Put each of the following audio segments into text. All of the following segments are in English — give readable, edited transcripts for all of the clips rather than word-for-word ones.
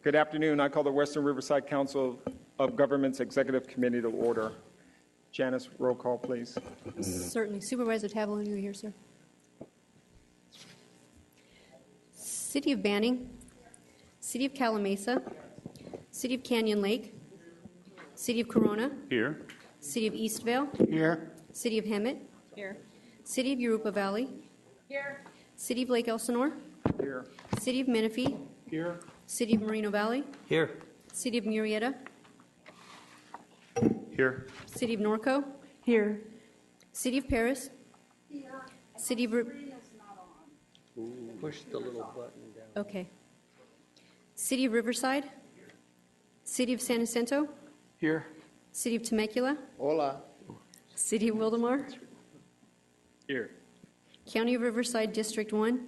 Good afternoon. I call the Western Riverside Council of Governments Executive Committee to order. Janice, roll call, please. Certainly. Supervisor Tavolini, you're here, sir. City of Banning, City of Calamasa, City of Canyon Lake, City of Corona, Here. City of Eastvale, Here. City of Hemet, Here. City of Europa Valley, Here. City of Lake Elsinore, Here. City of Menifee, Here. City of Moreno Valley, Here. City of Murrieta, Here. City of Norco, Here. City of Paris, City of... Push the little button down. Okay. City of Riverside, City of San Jacinto, Here. City of Temecula, Hola. City of Wildemar, Here. County of Riverside District 1,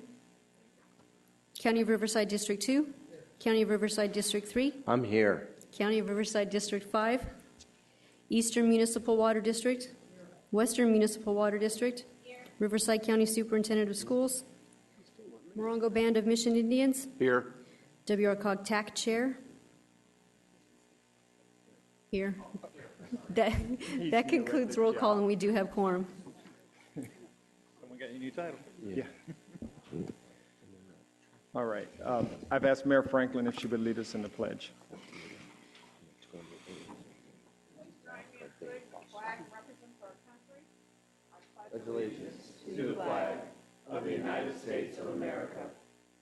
County of Riverside District 2, County of Riverside District 3, I'm here. County of Riverside District 5, Eastern Municipal Water District, Western Municipal Water District, Riverside County Superintendent of Schools, Morongo Band of Mission Indians, Here. WRCOG TAC Chair. Here. That concludes roll call, and we do have quorum. Someone got your new title. Yeah. All right. I've asked Mayor Franklin if she would lead us in the pledge. Allegiance. To the flag of the United States of America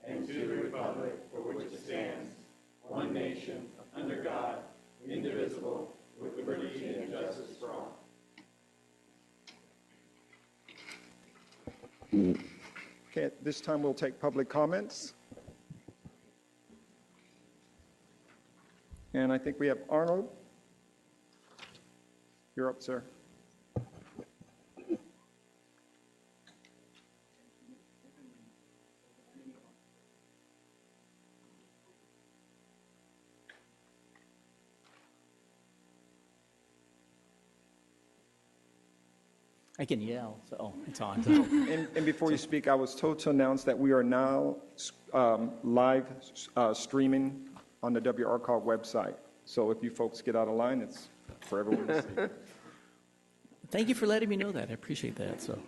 and to the republic for which it stands, one nation, under God, indivisible, with liberty and justice for all. Okay, at this time we'll take public comments. And I think we have Arnold. You're up, sir. I can yell, so it's on. And before you speak, I was told to announce that we are now live streaming on the WRCOG website. So if you folks get out of line, it's for everyone to see. Thank you for letting me know that. I appreciate that. So,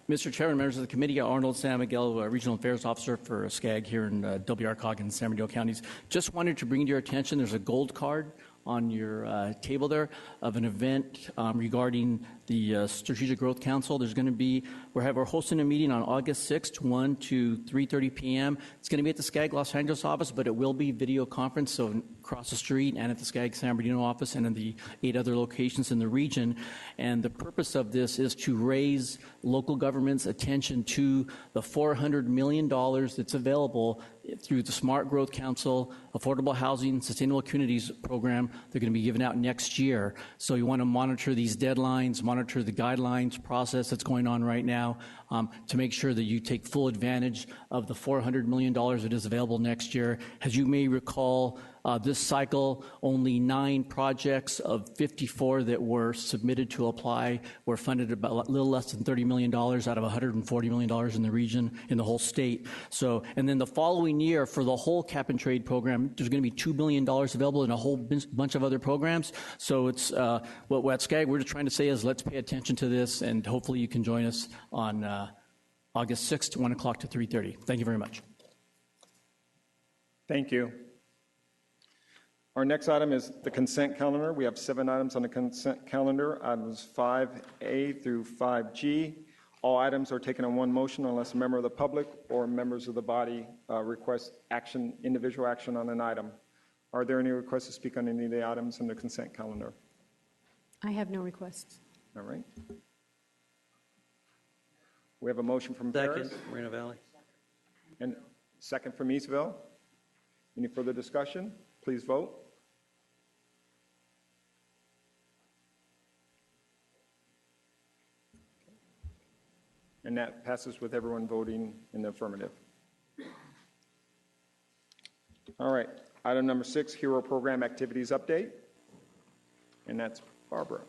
Mr. Chairman, members of the committee, Arnold San Miguel, Regional Affairs Officer for SCAG here in WRCOG and San Bernardino counties. Just wanted to bring to your attention, there's a gold card on your table there of an event regarding the Strategic Growth Council. There's going to be, we're hosting a meeting on August 6th, 1 to 3:30 p.m. It's going to be at the SCAG Los Angeles office, but it will be video conference, so across the street and at the SCAG San Bernardino office and in the 8 other locations in the region. And the purpose of this is to raise local government's attention to the $400 million that's available through the Smart Growth Council, Affordable Housing, Sustainable Communities program. They're going to be given out next year. So you want to monitor these deadlines, monitor the guidelines process that's going on right now to make sure that you take full advantage of the $400 million that is available next year. As you may recall, this cycle, only 9 projects of 54 that were submitted to apply were funded about a little less than $30 million out of $140 million in the region, in the whole state. So, and then the following year for the whole cap and trade program, there's going to be $2 billion available in a whole bunch of other programs. So it's, what at SCAG we're just trying to say is let's pay attention to this, and hopefully you can join us on August 6th, 1 o'clock to 3:30. Thank you very much. Thank you. Our next item is the consent calendar. We have 7 items on the consent calendar, items 5A through 5G. All items are taken in one motion unless a member of the public or members of the body request action, individual action on an item. Are there any requests to speak on any of the items in the consent calendar? I have no requests. All right. We have a motion from Paris. Second, Moreno Valley. And second from Eastville. Any further discussion? Please vote. And that passes with everyone voting in the affirmative. All right, item number 6, Hero Program Activities Update. And that's Barbara.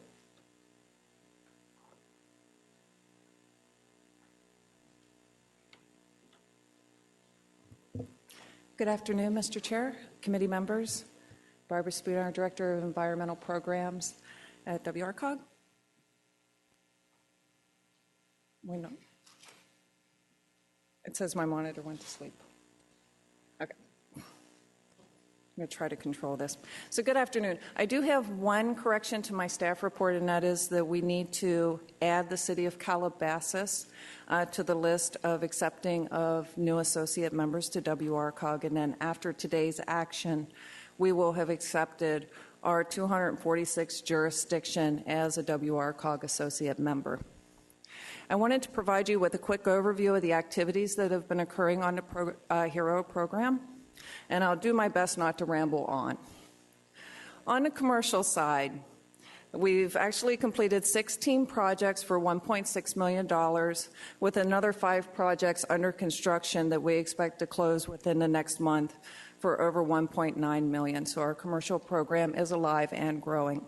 Good afternoon, Mr. Chair, committee members. Barbara Spooner, Director of Environmental Programs at WRCOG. It says my monitor went to sleep. Okay. I'm going to try to control this. So good afternoon. I do have one correction to my staff report, and that is that we need to add the city of Calabasas to the list of accepting of new associate members to WRCOG. And then after today's action, we will have accepted our 246 jurisdiction as a WRCOG associate member. I wanted to provide you with a quick overview of the activities that have been occurring on the HERO program, and I'll do my best not to ramble on. On the commercial side, we've actually completed 16 projects for $1.6 million, with another 5 projects under construction that we expect to close within the next month for over $1.9 million. So our commercial program is alive and growing.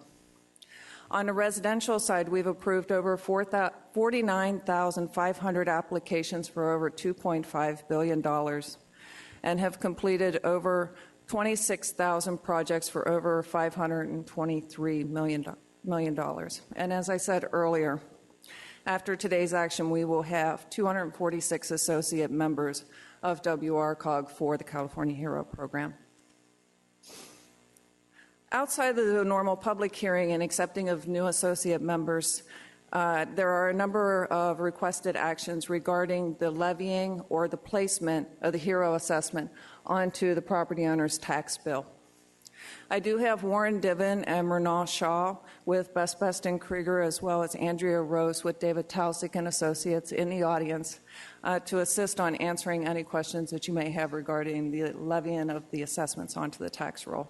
On the residential side, we've approved over 49,500 applications for over $2.5 billion and have completed over 26,000 projects for over $523 million. And as I said earlier, after today's action, we will have 246 associate members of WRCOG for the California HERO program. Outside of the normal public hearing and accepting of new associate members, there are a number of requested actions regarding the levying or the placement of the HERO assessment onto the property owner's tax bill. I do have Warren Diven and Mernal Shaw with Best and Krieger, as well as Andrea Rose with David Talsic and Associates in the audience to assist on answering any questions that you may have regarding the levying of the assessments onto the tax roll.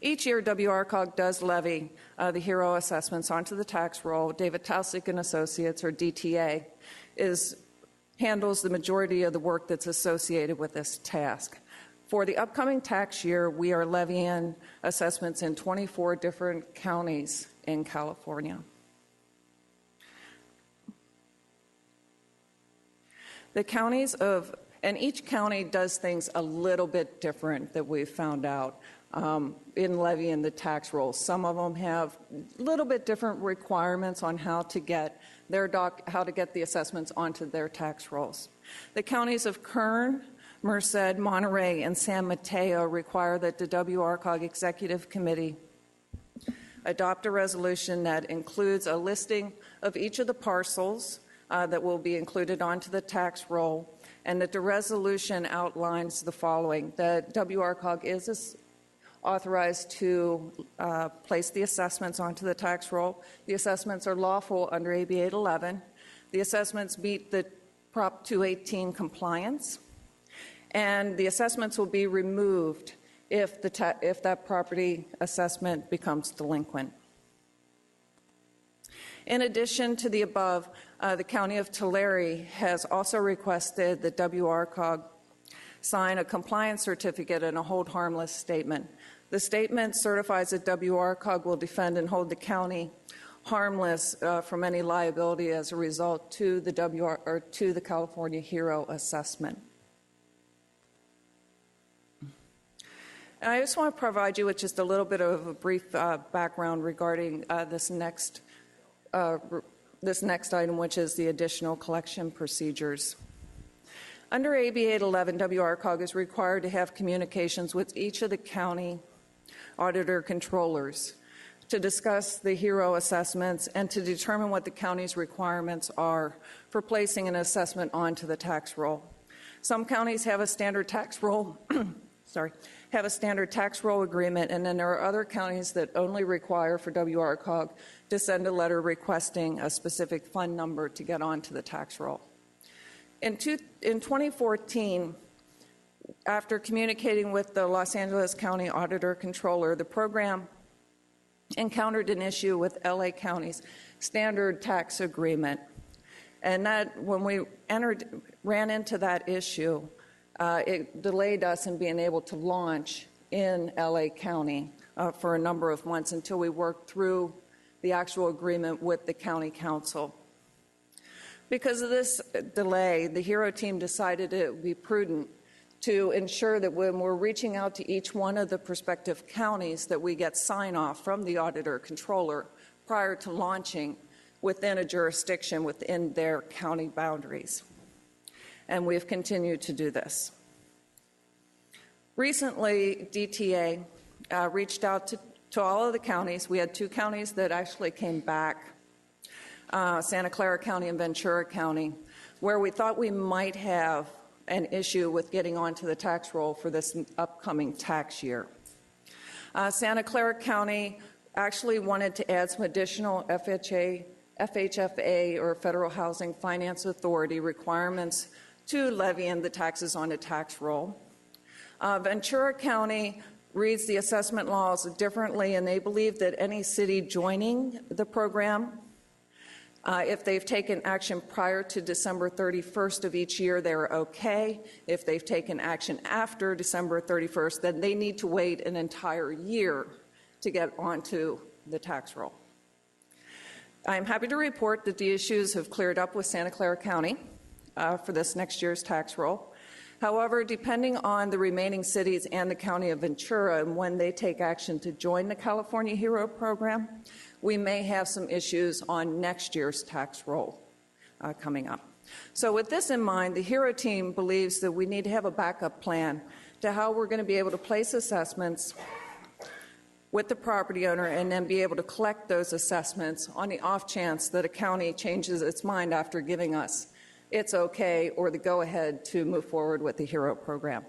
Each year, WRCOG does levy the HERO assessments onto the tax roll. David Talsic and Associates, or DTA, handles the majority of the work that's associated with this task. For the upcoming tax year, we are levying assessments in 24 different counties in California. The counties and each county does things a little bit different that we've found out in levying the tax rolls. Some of them have a little bit different requirements on how to get the assessments onto their tax rolls. The counties of Kern, Merced, Monterey, and San Mateo require that the WRCOG Executive Committee adopt a resolution that includes a listing of each of the parcels that will be included onto the tax roll, and that the resolution outlines the following: that WRCOG is authorized to place the assessments onto the tax roll. The assessments are lawful under AB 811. The assessments meet the Prop 218 compliance, and the assessments will be removed if that property assessment becomes delinquent. In addition to the above, the County of Tulare has also requested that WRCOG sign a compliance certificate and a hold harmless statement. The statement certifies that WRCOG will defend and hold the county harmless from any liability as a result to the to the California HERO assessment. And I just want to provide you with just a little bit of a brief background regarding this next item, which is the additional collection procedures. Under AB 811, WRCOG is required to have communications with each of the county auditor controllers to discuss the HERO assessments and to determine what the county's requirements are for placing an assessment onto the tax roll. Some counties have a standard tax roll agreement, and then there are other counties that only require for WRCOG to send a letter requesting a specific fund number to get onto the tax roll. In 2014, after communicating with the Los Angeles County Auditor Controller, the program encountered an issue with LA County's standard tax agreement. And that, when we ran into that issue, it delayed us in being able to launch in LA County for a number of months until we worked through the actual agreement with the county council. Because of this delay, the HERO team decided it would be prudent to ensure that when we're reaching out to each one of the prospective counties that we get sign-off from the auditor controller prior to launching within a jurisdiction within their county boundaries. And we've continued to do this. Recently, DTA reached out to all of the counties. We had 2 counties that actually came back, Santa Clara County and Ventura County, where we thought we might have an issue with getting onto the tax roll for this upcoming tax year. Santa Clara County actually wanted to add some additional FHFA or Federal Housing Finance Authority requirements to levying the taxes on a tax roll. Ventura County reads the assessment laws differently, and they believe that any city joining the program, if they've taken action prior to December 31st of each year, they're okay. If they've taken action after December 31st, then they need to wait an entire year to get onto the tax roll. I'm happy to report that the issues have cleared up with Santa Clara County for this next year's tax roll. However, depending on the remaining cities and the County of Ventura and when they take action to join the California HERO program, we may have some issues on next year's tax roll coming up. So with this in mind, the HERO team believes that we need to have a backup plan to how we're going to be able to place assessments with the property owner and then be able to collect those assessments on the off chance that a county changes its mind after giving us its okay or the go-ahead to move forward with the HERO program.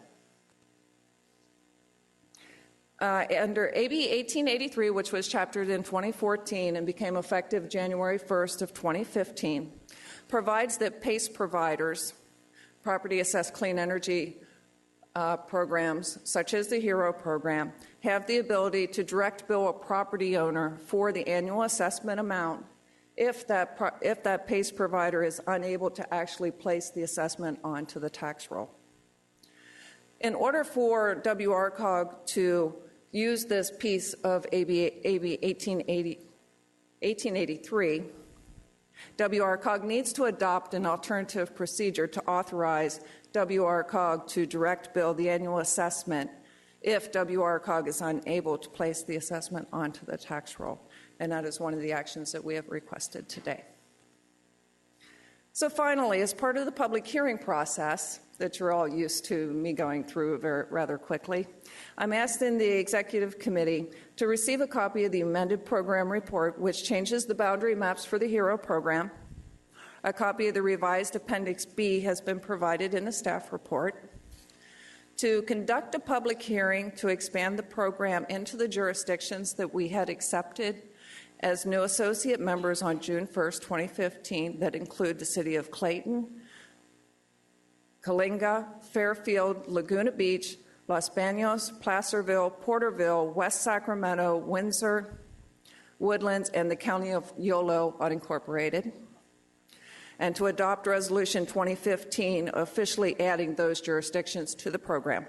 Under AB 1883, which was chaptered in 2014 and became effective January 1st of 2015, provides that PACE providers, property assessed clean energy programs such as the HERO program, have the ability to direct bill a property owner for the annual assessment amount if that PACE provider is unable to actually place the assessment onto the tax roll. In order for WRCOG to use this piece of AB 1883, WRCOG needs to adopt an alternative procedure to authorize WRCOG to direct bill the annual assessment if WRCOG is unable to place the assessment onto the tax roll. And that is one of the actions that we have requested today. So finally, as part of the public hearing process that you're all used to me going through rather quickly, I'm asking the Executive Committee to receive a copy of the amended program report, which changes the boundary maps for the HERO program. A copy of the revised Appendix B has been provided in the staff report. To conduct a public hearing to expand the program into the jurisdictions that we had accepted as new associate members on June 1st, 2015, that include the city of Clayton, Calinga, Fairfield, Laguna Beach, Los Banos, Placerville, Porterville, West Sacramento, Windsor, Woodlands, and the county of Yolo unincorporated, and to adopt Resolution 2015 officially adding those jurisdictions to the program.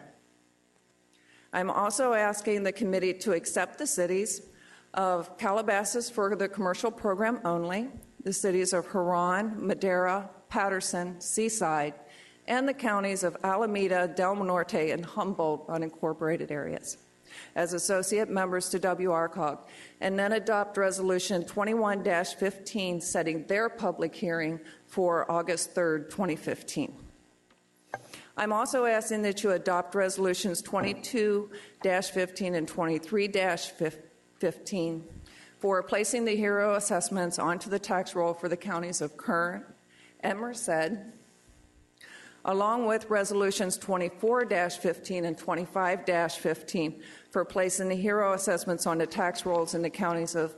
I'm also asking the committee to accept the cities of Calabasas for the commercial program only, the cities of Huron, Madera, Patterson, Seaside, and the counties of Alameda, Del Norte, and Humboldt unincorporated areas as associate members to WRCOG, and then adopt Resolution 21-15 setting their public hearing for August 3rd, 2015. I'm also asking that you adopt Resolutions 22-15 and 23-15 for placing the HERO assessments onto the tax roll for the counties of Kern and Merced, along with Resolutions 24-15 and 25-15 for placing the HERO assessments on the tax rolls in the counties of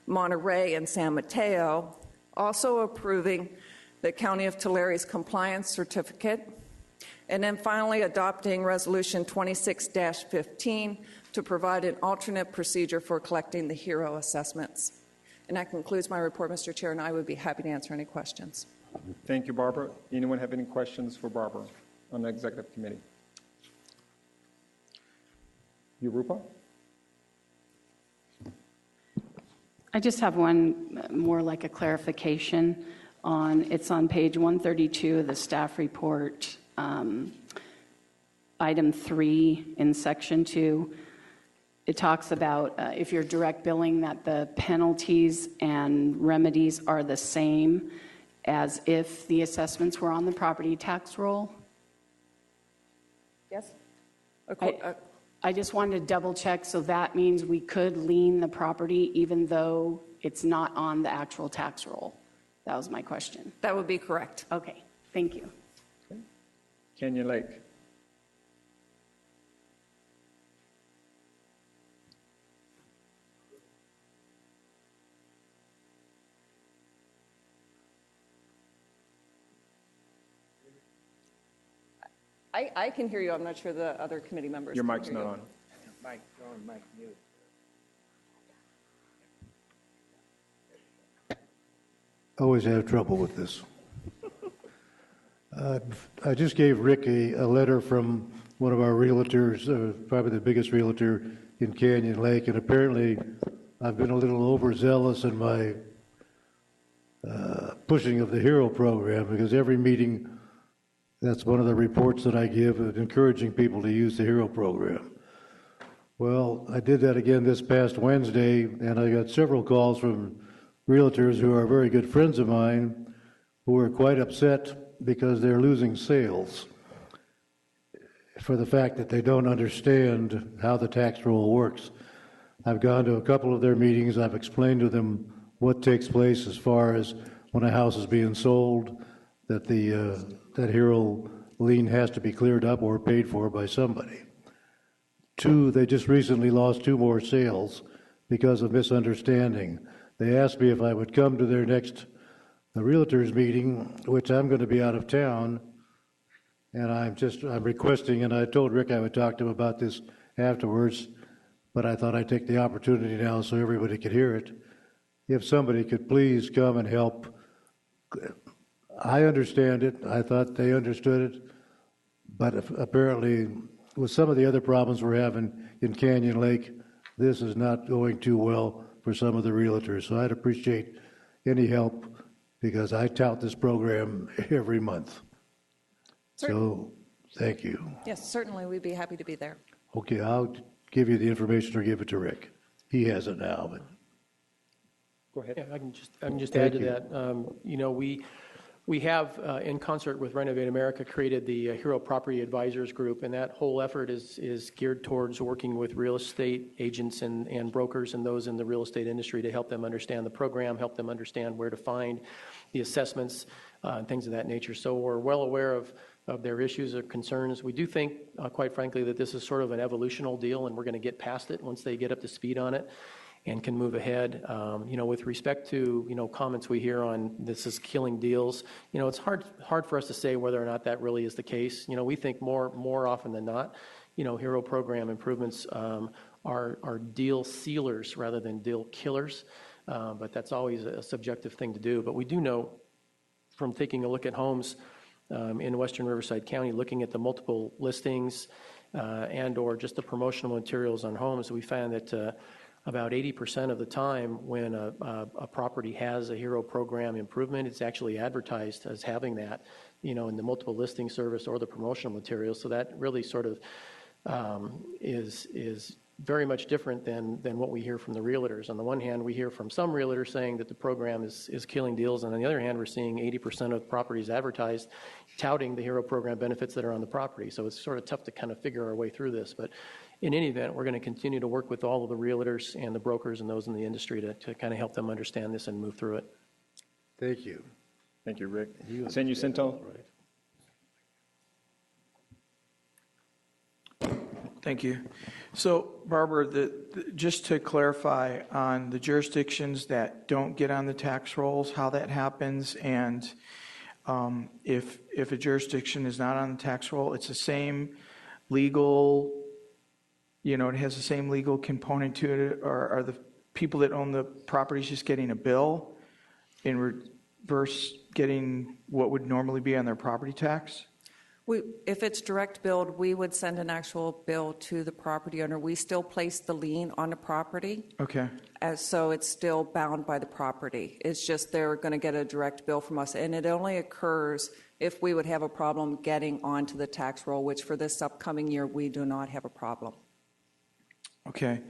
Monterey and San Mateo, also approving the County of Tulsa's compliance certificate, and then finally adopting Resolution 26-15 to provide an alternate procedure for collecting the HERO assessments. And that concludes my report, Mr. Chair, and I would be happy to answer any questions. Thank you, Barbara. Anyone have any questions for Barbara on the Executive Committee? Yurupa? I just have one more like a clarification it's on page 132 of the staff report, item 3 in section 2. It talks about if you're direct billing, that the penalties and remedies are the same as if the assessments were on the property tax roll. Yes? I just wanted to double check, so that means we could lien the property even though it's not on the actual tax roll. That was my question. That would be correct. Okay, thank you. Canyon Lake. I can hear you. I'm not sure the other committee members Your can mic's hear not you. on. Mike, on Mike, mute. Always have trouble with this. I just gave Rick a letter from one of our realtors, probably the biggest realtor in Canyon Lake, and apparently I've been a little overzealous in my pushing of the HERO program, because every meeting, that's one of the reports that I give, encouraging people to use the HERO program. Well, I did that again this past Wednesday, and I got several calls from realtors who are very good friends of mine who are quite upset because they're losing sales for the fact that they don't understand how the tax roll works. I've gone to a couple of their meetings. I've explained to them what takes place as far as when a house is being sold, that that HERO lien has to be cleared up or paid for by somebody. 2, they just recently lost 2 more sales because of misunderstanding. They asked me if I would come to their next realtors meeting, which I'm going to be out of town, and I'm requesting, and I told Rick I would talk to him about this afterwards, but I thought I'd take the opportunity now so everybody could hear it. If somebody could please come and help. I understand it. I thought they understood it, but apparently with some of the other problems we're having in Canyon Lake, this is not going too well for some of the realtors. So I'd appreciate any help, because I tout this program every month. So thank you. Yes, certainly. We'd be happy to be there. Okay, I'll give you the information or give it to Rick. He has it now, but Go ahead. Yeah, I can just Thank add to you. that. We have, in concert with Renovate America, created the HERO Property Advisors Group, and that whole effort is geared towards working with real estate agents and brokers and those in the real estate industry to help them understand the program, help them understand where to find the assessments, and things of that nature. So we're well aware of their issues or concerns. We do think, quite frankly, that this is sort of an evolutional deal, and we're going to get past it once they get up to speed on it and can move ahead. With respect to, comments we hear on this is killing deals, it's hard for us to say whether or not that really is the case. We think more often than not, HERO program improvements are deal sealers rather than deal killers, but that's always a subjective thing to do. But we do know from taking a look at homes in Western Riverside County, looking at the multiple listings and or just the promotional materials on homes, we found that about 80% of the time when a property has a HERO program improvement, it's actually advertised as having that, in the multiple listing service or the promotional materials. So that really sort of is very much different than what we hear from the realtors. On the one hand, we hear from some realtors saying that the program is killing deals, and on the other hand, we're seeing 80% of properties advertised touting the HERO program benefits that are on the property. So it's sort of tough to kind of figure our way through this. But in any event, we're going to continue to work with all of the realtors and the brokers and those in the industry to kind of help them understand this and move through it. thank you. Thank you, Rick. San Jacinto? Thank you. So, Barbara, just to clarify on the jurisdictions that don't get on the tax rolls, how that happens, and if a jurisdiction is not on the tax roll, it's the same legal, it has the same legal component to it, or are the people that own the properties just getting a bill in reverse getting what would normally be on their property tax? If it's direct billed, we would send an actual bill to the property owner. We still place the lien on the property, Okay. so it's still bound by the property. It's just they're going to get a direct bill from us, and it only occurs if we would have a problem getting onto the tax roll, which for this upcoming year, we do not have a problem. Okay.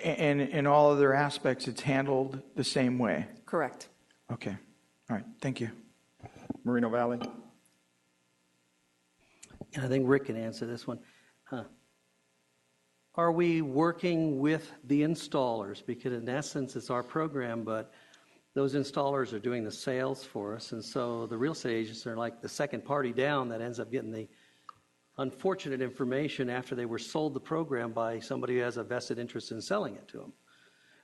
And in all other aspects, it's handled the same way? Correct. Okay. All right. Thank you. Moreno Valley. And I think Rick can answer this one. Are we working with the installers? Because in essence, it's our program, but those installers are doing the sales for us. And so the real estate agents are like the second party down that ends up getting the unfortunate information after they were sold the program by somebody who has a vested interest in selling it to them.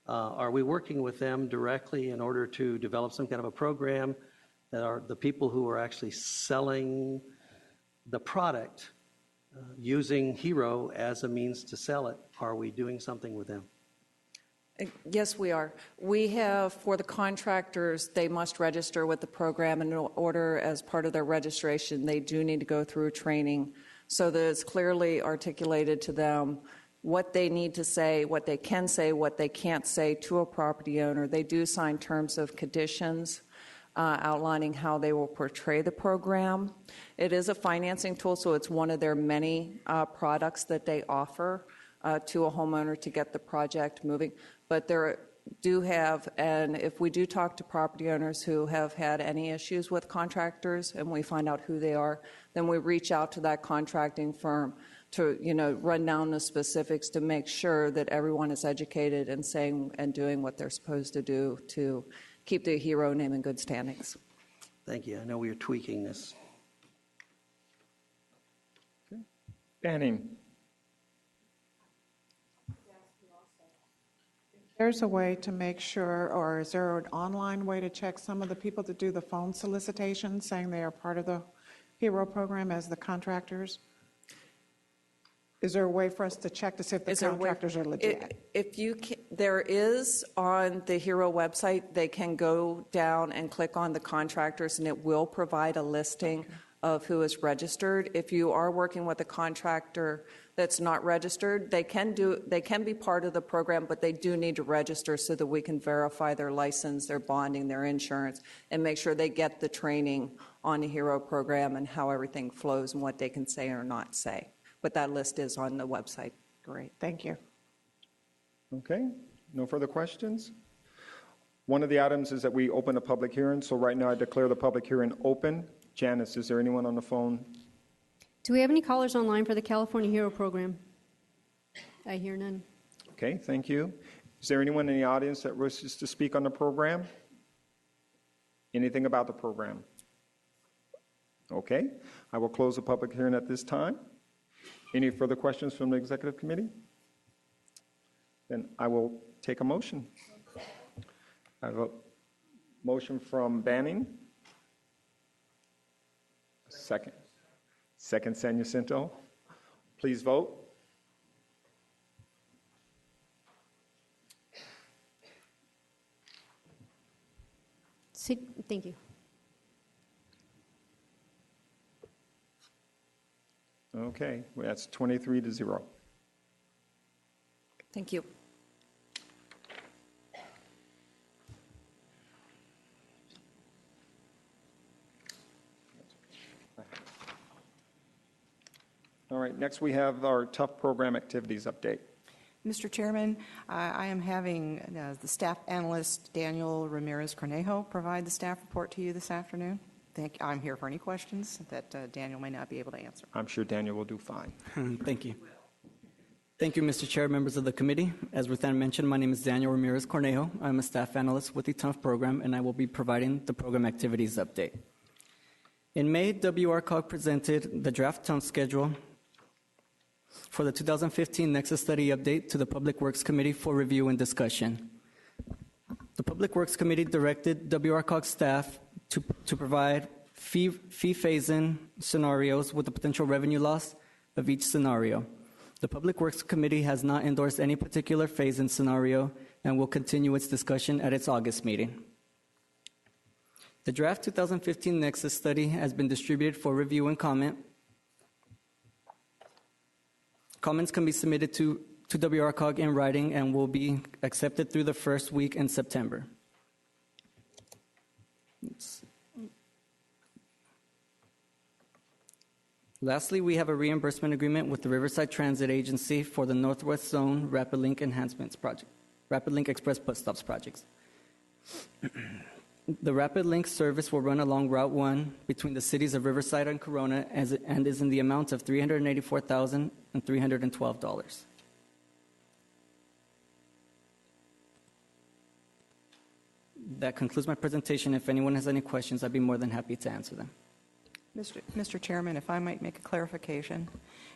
Are we working with them directly in order to develop some kind of a program that are the people who are actually selling the product using Hero as a means to sell it? Are we doing something with them? Yes, we are. We have, for the contractors, they must register with the program, and in order, as part of their registration, they do need to go through training so that it's clearly articulated to them what they need to say, what they can say, what they can't say to a property owner. They do sign terms of conditions outlining how they will portray the program. It is a financing tool, so it's one of their many products that they offer to a homeowner to get the project moving. But there do have, and if we do talk to property owners who have had any issues with contractors and we find out who they are, then we reach out to that contracting firm to, run down the specifics to make sure that everyone is educated and saying and doing what they're supposed to do to keep the Hero name in good standings. Thank you. I know we are tweaking this. Banning. There's a way to make sure, or is there an online way to check some of the people that do the phone solicitation saying they are part of the Hero program as the contractors? Is there a way for us to check to see if the contractors are legit? There is on the Hero website, they can go down and click on the contractors and it will provide a listing of who is registered. If you are working with a contractor that's not registered, they can be part of the program, but they do need to register so that we can verify their license, their bonding, their insurance, and make sure they get the training on the Hero program and how everything flows and what they can say or not say. But that list is on the website. Great, thank you. Okay, no further questions? One of the items is that we open a public hearing, so right now I declare the public hearing open. Janice, is there anyone on the phone? Do we have any callers online for the California Hero program? I hear none. Okay, thank you. Is there anyone in the audience that wishes to speak on the program? Anything about the program? Okay, I will close the public hearing at this time. Any further questions from the executive committee? Then I will take a motion. I have a motion from Banning. Second. Second, San Jacinto. Please vote. Thank you. Okay, well, that's 23-0. Thank you. All right, next we have our tough program activities update. Mr. Chairman, I am having the staff analyst Daniel Ramirez Cornejo provide the staff report to you this afternoon. I'm here for any questions that Daniel may not be able to answer. I'm sure Daniel will do fine. Thank you. Thank you, Mr. Chair, members of the committee. As Ruthann mentioned, my name is Daniel Ramirez Cornejo. I'm a staff analyst with the TUNF program, and I will be providing the program activities update. In May, WRCOG presented the draft TUNF schedule for the 2015 Nexus Study Update to the Public Works Committee for review and discussion. The Public Works Committee directed WRCOG staff to provide fee phase-in scenarios with the potential revenue loss of each scenario. The Public Works Committee has not endorsed any particular phase-in scenario and will continue its discussion at its August meeting. The draft 2015 Nexus study has been distributed for review and comment. Comments can be submitted to WRCOG in writing and will be accepted through the first week in September. Lastly, we have a reimbursement agreement with the Riverside Transit Agency for the Northwest Zone Rapid Link Enhancements Project, Rapid Link Express Bus Stops projects. The Rapid Link service will run along Route 1 between the cities of Riverside and Corona and is in the amount of $384,312. That concludes my presentation. If anyone has any questions, I'd be more than happy to answer them. Mr. Chairman, if I might make a clarification.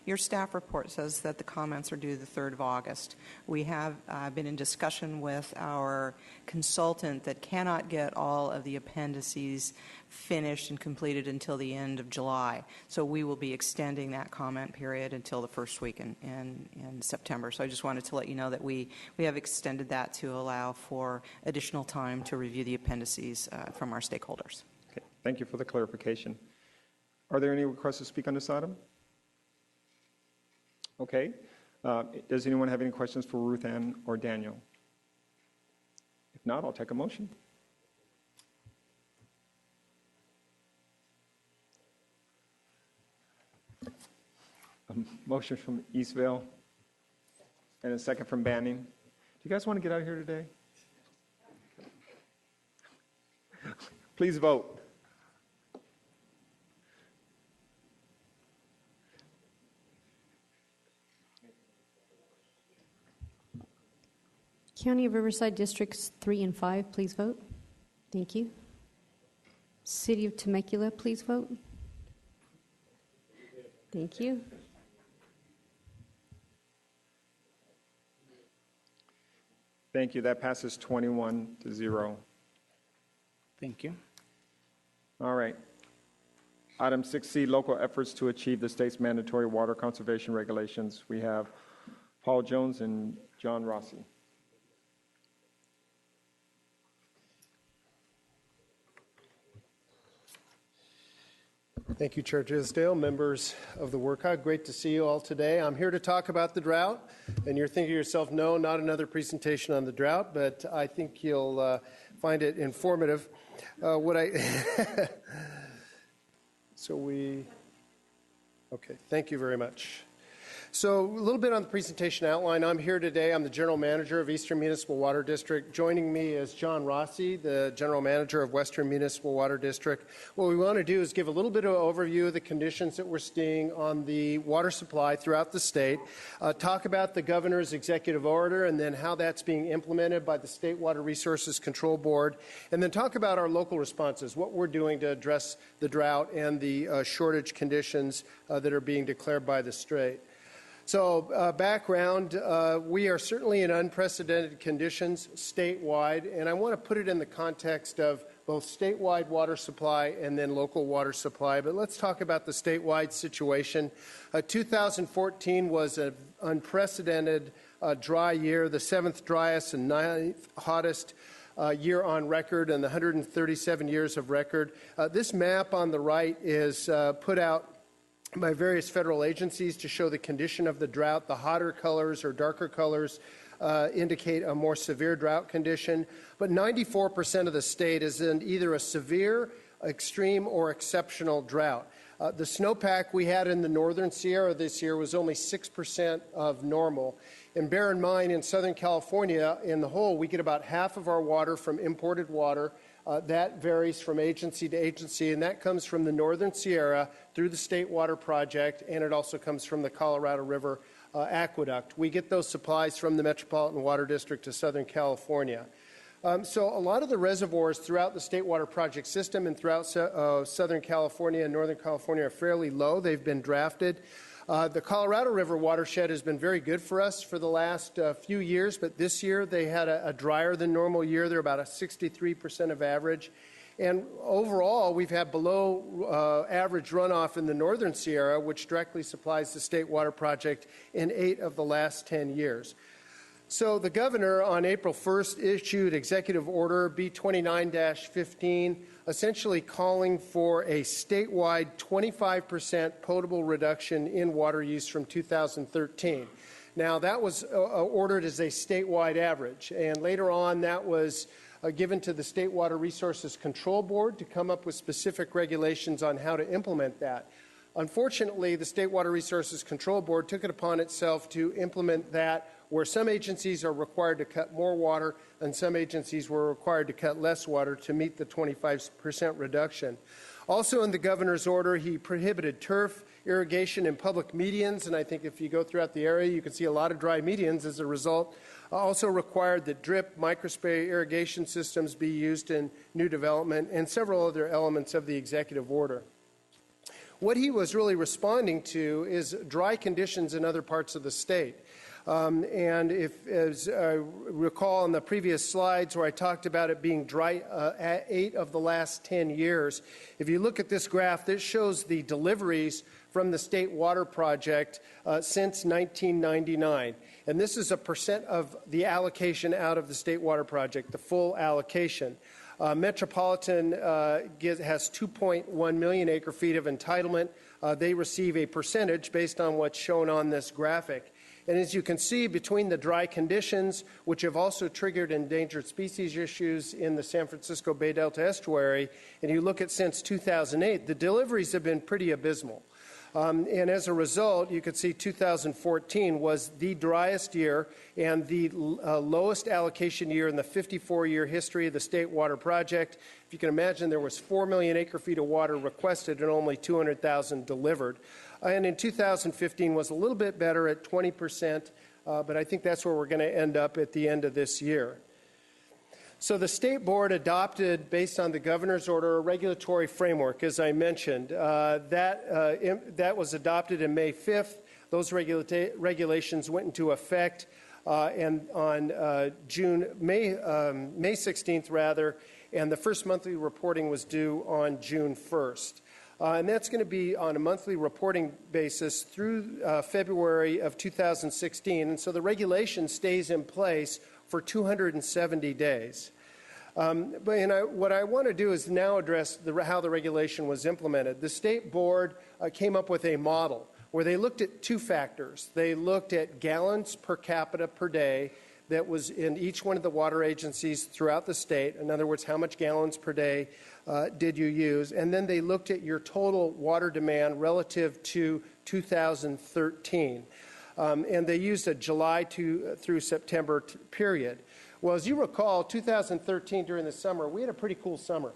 Your staff report says that the comments are due the 3rd of August. We have been in discussion with our consultant that cannot get all of the appendices finished and completed until the end of July. So we will be extending that comment period until the first week in September. So I just wanted to let you know that we have extended that to allow for additional time to review the appendices from our stakeholders. Okay, thank you for the clarification. Are there any requests to speak on this item? Okay. Does anyone have any questions for Ruth Ann or Daniel? If not, I'll take a motion. A motion from Eastvale and a second from Banning. Do you guys want to get out of here today? Please vote. County of Riverside Districts 3 and 5, please vote. Thank you. City of Temecula, please vote. Thank you. Thank you. That passes 21-0. Thank you. All right. Item 6C, local efforts to achieve the state's mandatory water conservation regulations. We have Paul Jones and John Rossi. Thank you, Chair Tisdale, members of the WRCOG. Great to see you all today. I'm here to talk about the drought, and you're thinking to yourself, no, not another presentation on the drought, but I think you'll find it informative. Okay, thank you very much. So a little bit on the presentation outline. I'm here today. I'm the General Manager of Eastern Municipal Water District. Joining me is John Rossi, the General Manager of Western Municipal Water District. What we want to do is give a little bit of an overview of the conditions that we're seeing on the water supply throughout the state, talk about the Governor's executive order and then how that's being implemented by the State Water Resources Control Board, and then talk about our local responses, what we're doing to address the drought and the shortage conditions that are being declared by the state. So background, we are certainly in unprecedented conditions statewide, and I want to put it in the context of both statewide water supply and then local water supply. But let's talk about the statewide situation. 2014 was an unprecedented dry year, the 7th driest and 9th hottest year on record and the 137 years of record. This map on the right is put out by various federal agencies to show the condition of the drought. The hotter colors or darker colors indicate a more severe drought condition, but 94% of the state is in either a severe, extreme, or exceptional drought. The snowpack we had in the northern Sierra this year was only 6% of normal. And bear in mind, in Southern California, in the whole, we get about half of our water from imported water. That varies from agency to agency, and that comes from the Northern Sierra through the State Water Project, and it also comes from the Colorado River Aqueduct. We get those supplies from the Metropolitan Water District to Southern California. So a lot of the reservoirs throughout the State Water Project system and throughout Southern California and Northern California are fairly low. They've been drafted. The Colorado River watershed has been very good for us for the last few years, but this year they had a drier than normal year. They're about a 63% of average. And overall, we've had below average runoff in the Northern Sierra, which directly supplies the State Water Project in 8 of the last 10 years. So the governor on April 1st issued Executive Order B29-15, essentially calling for a statewide 25% potable reduction in water use from 2013. Now, that was ordered as a statewide average, and later on that was given to the State Water Resources Control Board to come up with specific regulations on how to implement that. Unfortunately, the State Water Resources Control Board took it upon itself to implement that where some agencies are required to cut more water and some agencies were required to cut less water to meet the 25% reduction. Also in the governor's order, he prohibited turf irrigation in public medians, and I think if you go throughout the area, you can see a lot of dry medians as a result. Also required that drip, microspray irrigation systems be used in new development, and several other elements of the executive order. What he was really responding to is dry conditions in other parts of the state. And if, as I recall in the previous slides where I talked about it being dry at 8 of the last 10 years, if you look at this graph, this shows the deliveries from the State Water Project since 1999. And this is a percent of the allocation out of the State Water Project, the full allocation. Metropolitan has 2.1 million acre feet of entitlement. They receive a percentage based on what's shown on this graphic. And as you can see, between the dry conditions, which have also triggered endangered species issues in the San Francisco Bay Delta estuary, and you look at since 2008, the deliveries have been pretty abysmal. And as a result, you could see 2014 was the driest year and the lowest allocation year in the 54-year history of the State Water Project. If you can imagine, there was 4 million acre feet of water requested and only 200,000 delivered. And in 2015 was a little bit better at 20%, but I think that's where we're going to end up at the end of this year. So the State Board adopted, based on the governor's order, a regulatory framework, as I mentioned. That was adopted in May 5th. Those regulations went into effect and on May 16th, rather, and the first monthly reporting was due on June 1st. And that's going to be on a monthly reporting basis through February of 2016. And so the regulation stays in place for 270 days. What I want to do is now address how the regulation was implemented. The State Board came up with a model where they looked at two factors. They looked at gallons per capita per day that was in each one of the water agencies throughout the state. In other words, how much gallons per day did you use? And then they looked at your total water demand relative to 2013. And they used a July through September period. Well, as you recall, 2013 during the summer, we had a pretty cool summer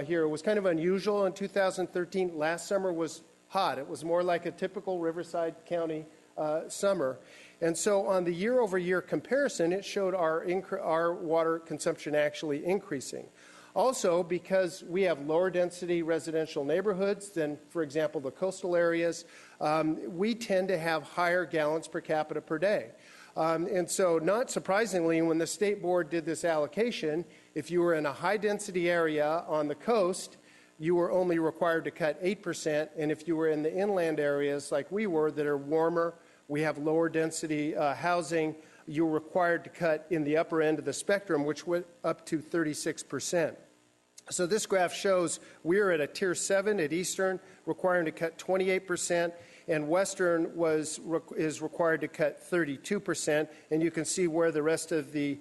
here. It was kind of unusual in 2013. Last summer was hot. It was more like a typical Riverside County summer. And so on the year-over-year comparison, it showed our water consumption actually increasing. Also, because we have lower density residential neighborhoods than, for example, the coastal areas, we tend to have higher gallons per capita per day. And so, not surprisingly, when the State Board did this allocation, if you were in a high-density area on the coast, you were only required to cut 8%, and if you were in the inland areas like we were that are warmer, we have lower density housing, you're required to cut in the upper end of the spectrum, which went up to 36%. So this graph shows we're at a Tier 7 at Eastern, requiring to cut 28%, and Western is required to cut 32%, and you can see where the rest of the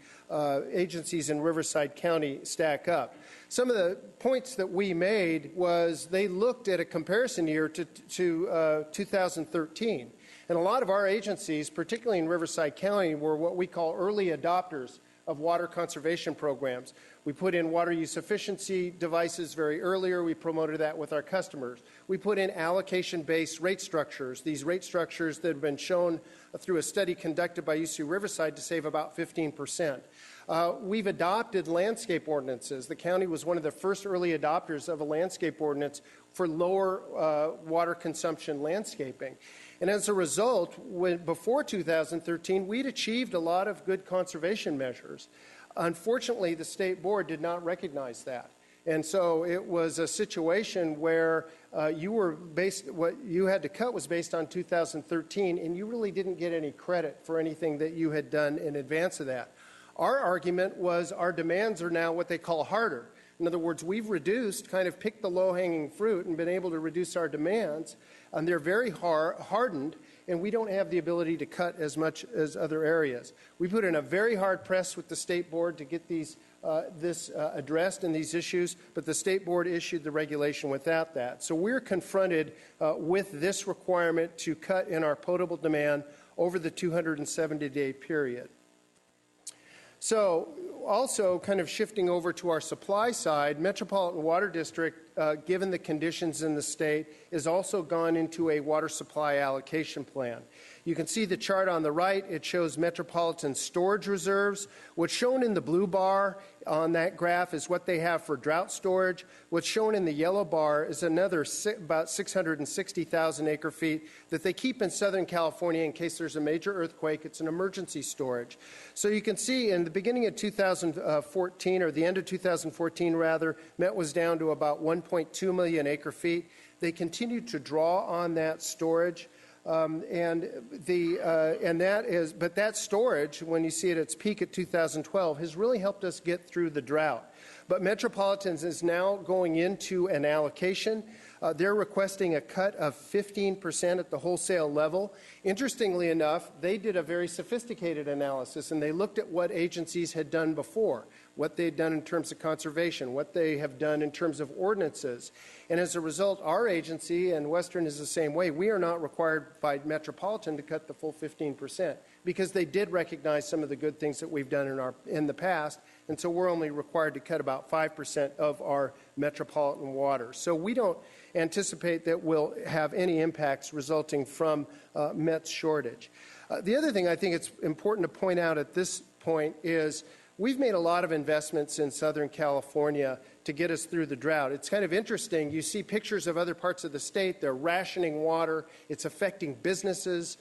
agencies in Riverside County stack up. Some of the points that we made was they looked at a comparison year to 2013, and a lot of our agencies, particularly in Riverside County, were what we call early adopters of water conservation programs. We put in water use efficiency devices very earlier. We promoted that with our customers. We put in allocation-based rate structures, these rate structures that have been shown through a study conducted by UC Riverside to save about 15%. We've adopted landscape ordinances. The county was one of the first early adopters of a landscape ordinance for lower water consumption landscaping. And as a result, before 2013, we'd achieved a lot of good conservation measures. Unfortunately, the State Board did not recognize that. And so it was a situation where what you had to cut was based on 2013, and you really didn't get any credit for anything that you had done in advance of that. Our argument was our demands are now what they call harder. In other words, we've reduced, kind of picked the low-hanging fruit and been able to reduce our demands, and they're very hardened, and we don't have the ability to cut as much as other areas. We put in a very hard press with the State Board to get this addressed and these issues, but the State Board issued the regulation without that. So we're confronted with this requirement to cut in our potable demand over the 270-day period. So also kind of shifting over to our supply side, Metropolitan Water District, given the conditions in the state, has also gone into a water supply allocation plan. You can see the chart on the right. It shows metropolitan storage reserves. What's shown in the blue bar on that graph is what they have for drought storage. What's shown in the yellow bar is another about 660,000 acre feet that they keep in Southern California in case there's a major earthquake. It's an emergency storage. So you can see in the beginning of 2014, or the end of 2014 rather, Met was down to about 1.2 million acre feet. They continued to draw on that storage. But that storage, when you see it at its peak at 2012, has really helped us get through the drought. But Metropolitans is now going into an allocation. They're requesting a cut of 15% at the wholesale level. Interestingly enough, they did a very sophisticated analysis, and they looked at what agencies had done before, what they'd done in terms of conservation, what they have done in terms of ordinances. And as a result, our agency, and Western is the same way, we are not required by Metropolitan to cut the full 15% because they did recognize some of the good things that we've done in the past, and so we're only required to cut about 5% of our metropolitan water. So we don't anticipate that we'll have any impacts resulting from Met's shortage. The other thing I think it's important to point out at this point is we've made a lot of investments in Southern California to get us through the drought. It's kind of interesting. You see pictures of other parts of the state. They're rationing water. It's affecting businesses.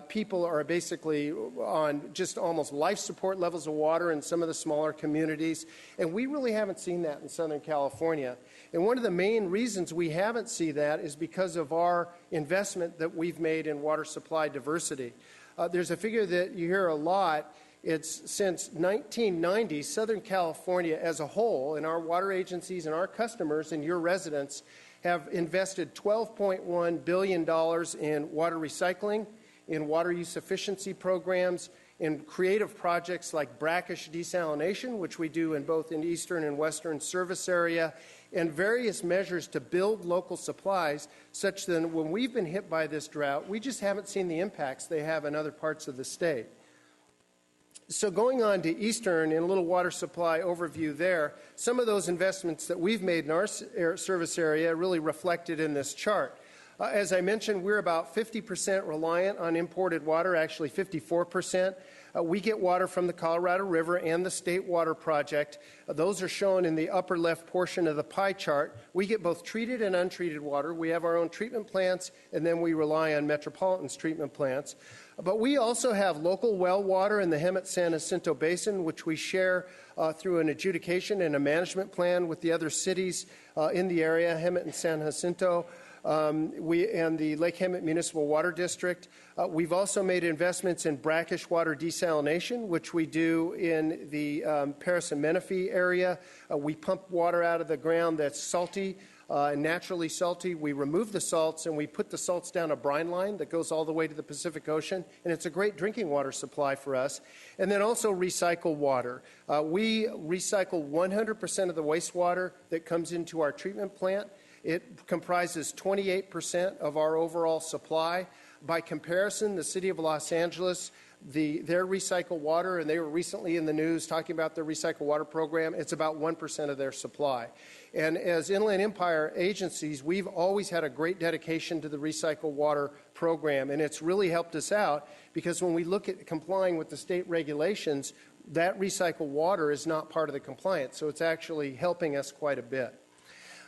People are basically on just almost life support levels of water in some of the smaller communities. And we really haven't seen that in Southern California. And one of the main reasons we haven't seen that is because of our investment that we've made in water supply diversity. There's a figure that you hear a lot. It's since 1990, Southern California as a whole, and our water agencies and our customers and your residents have invested $12.1 billion in water recycling, in water use efficiency programs, in creative projects like brackish desalination, which we do in both in eastern and western service area, and various measures to build local supplies such that when we've been hit by this drought, we just haven't seen the impacts they have in other parts of the state. So going on to Eastern, in a little water supply overview there, some of those investments that we've made in our service area really reflected in this chart. As I mentioned, we're about 50% reliant on imported water, actually 54%. We get water from the Colorado River and the State Water Project. Those are shown in the upper left portion of the pie chart. We get both treated and untreated water. We have our own treatment plants, and then we rely on Metropolitan's treatment plants. But we also have local well water in the Hemet-San Jacinto Basin, which we share through an adjudication and a management plan with the other cities in the area, Hemet and San Jacinto. And the Lake Hemet Municipal Water District. We've also made investments in brackish water desalination, which we do in the Paris and Menifee area. We pump water out of the ground that's salty, naturally salty. We remove the salts and we put the salts down a brine line that goes all the way to the Pacific Ocean, and it's a great drinking water supply for us. And then also recycle water. We recycle 100% of the wastewater that comes into our treatment plant. It comprises 28% of our overall supply. By comparison, the city of Los Angeles, their recycled water, and they were recently in the news talking about their recycled water program, it's about 1% of their supply. And as Inland Empire agencies, we've always had a great dedication to the recycled water program, and it's really helped us out because when we look at complying with the state regulations, that recycled water is not part of the compliance, so it's actually helping us quite a bit.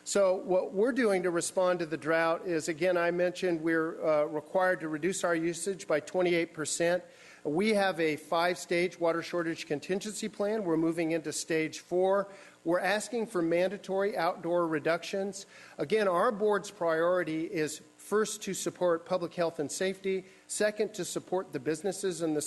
So what we're doing to respond to the drought is, again, I mentioned we're required to reduce our usage by 28%. We have a 5-stage water shortage contingency plan. We're moving into stage 4. We're asking for mandatory outdoor reductions. Again, our board's priority is first to support public health and safety, second to support the businesses in the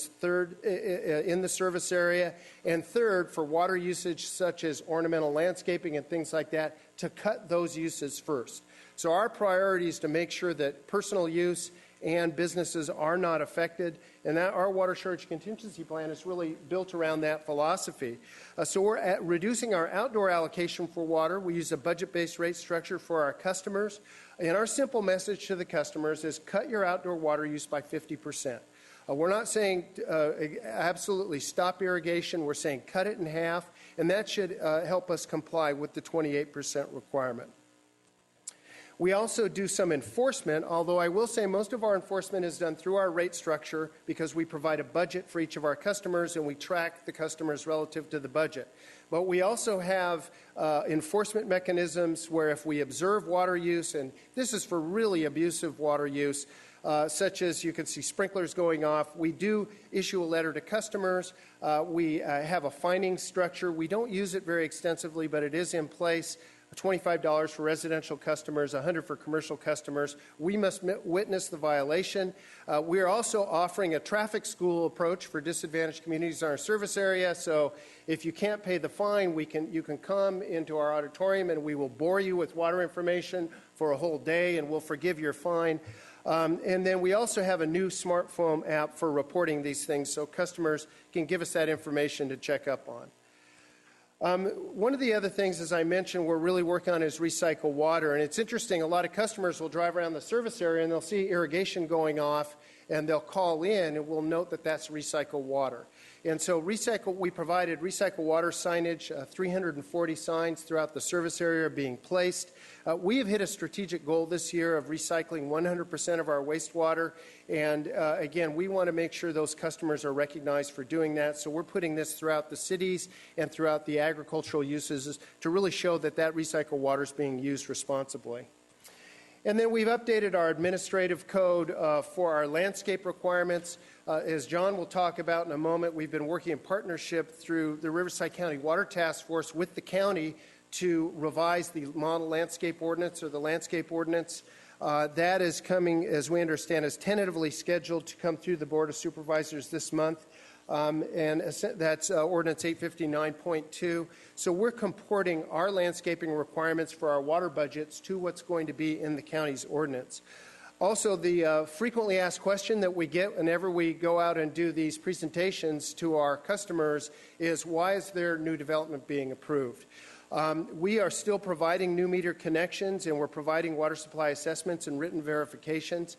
service area, and third for water usage such as ornamental landscaping and things like that, to cut those uses first. So our priority is to make sure that personal use and businesses are not affected, and that our water shortage contingency plan is really built around that philosophy. So we're reducing our outdoor allocation for water. We use a budget-based rate structure for our customers, and our simple message to the customers is cut your outdoor water use by 50%. We're not saying absolutely stop irrigation. We're saying cut it in half, and that should help us comply with the 28% requirement. We also do some enforcement, although I will say most of our enforcement is done through our rate structure because we provide a budget for each of our customers and we track the customers relative to the budget. But we also have enforcement mechanisms where if we observe water use, and this is for really abusive water use, such as you can see sprinklers going off, we do issue a letter to customers. We have a fining structure. We don't use it very extensively, but it is in place. $25 for residential customers, $100 for commercial customers. We must witness the violation. We are also offering a traffic school approach for disadvantaged communities in our service area. So if you can't pay the fine, you can come into our auditorium and we will bore you with water information for a whole day and we'll forgive your fine. And then we also have a new smartphone app for reporting these things so customers can give us that information to check up on. One of the other things, as I mentioned, we're really working on is recycle water. And it's interesting, a lot of customers will drive around the service area and they'll see irrigation going off and they'll call in and we'll note that that's recycled water. And so we provided recycled water signage, 340 signs throughout the service area are being placed. We have hit a strategic goal this year of recycling 100% of our wastewater. And again, we want to make sure those customers are recognized for doing that. So we're putting this throughout the cities and throughout the agricultural uses to really show that that recycled water is being used responsibly. And then we've updated our administrative code for our landscape requirements. As John will talk about in a moment, we've been working in partnership through the Riverside County Water Task Force with the county to revise the model landscape ordinance or the landscape ordinance. That is coming, as we understand, is tentatively scheduled to come through the Board of Supervisors this month. And that's Ordinance 859.2. So we're comporting our landscaping requirements for our water budgets to what's going to be in the county's ordinance. Also, the frequently asked question that we get whenever we go out and do these presentations to our customers is, why is there new development being approved? We are still providing new meter connections, and we're providing water supply assessments and written verifications.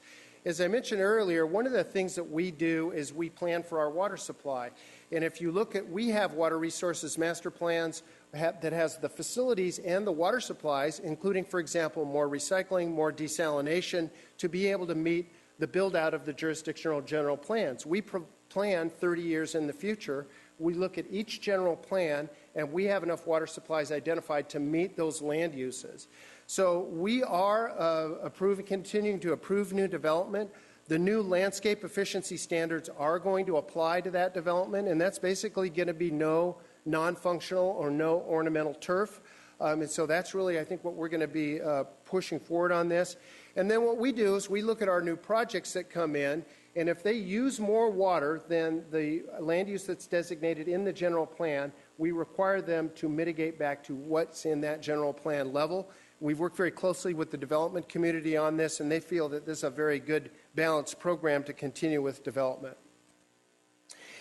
As I mentioned earlier, one of the things that we do is we plan for our water supply. And if you look at, we have water resources master plans that has the facilities and the water supplies, including, for example, more recycling, more desalination, to be able to meet the build-out of the jurisdictional general plans. We plan 30 years in the future. We look at each general plan, and we have enough water supplies identified to meet those land uses. So we are continuing to approve new development. The new landscape efficiency standards are going to apply to that development, and that's basically going to be no non-functional or no ornamental turf. And so that's really, I think, what we're going to be pushing forward on this. And then what we do is we look at our new projects that come in, and if they use more water than the land use that's designated in the general plan, we require them to mitigate back to what's in that general plan level. We've worked very closely with the development community on this, and they feel that this is a very good balanced program to continue with development.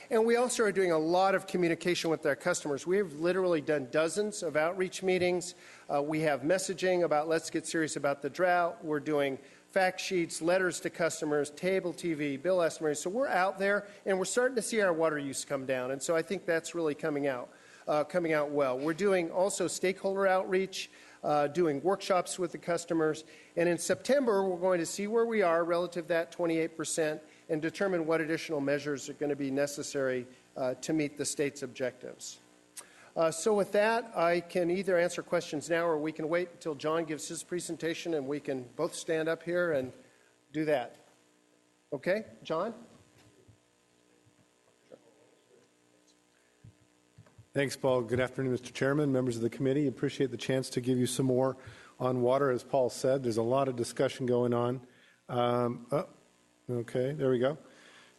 And we also are doing a lot of communication with our customers. We have literally done dozens of outreach meetings. We have messaging about let's get serious about the drought. We're doing fact sheets, letters to customers, cable TV, bill estimates. So we're out there, and we're starting to see our water use come down. And so I think that's really coming out well. We're doing also stakeholder outreach, doing workshops with the customers. And in September, we're going to see where we are relative to that 28% and determine what additional measures are going to be necessary to meet the state's objectives. So with that, I can either answer questions now or we can wait until John gives his presentation and we can both stand up here and do that. Okay, John? Thanks, Paul. Good afternoon, Mr. Chairman, members of the committee. Appreciate the chance to give you some more on water. As Paul said, there's a lot of discussion going on. Okay, there we go.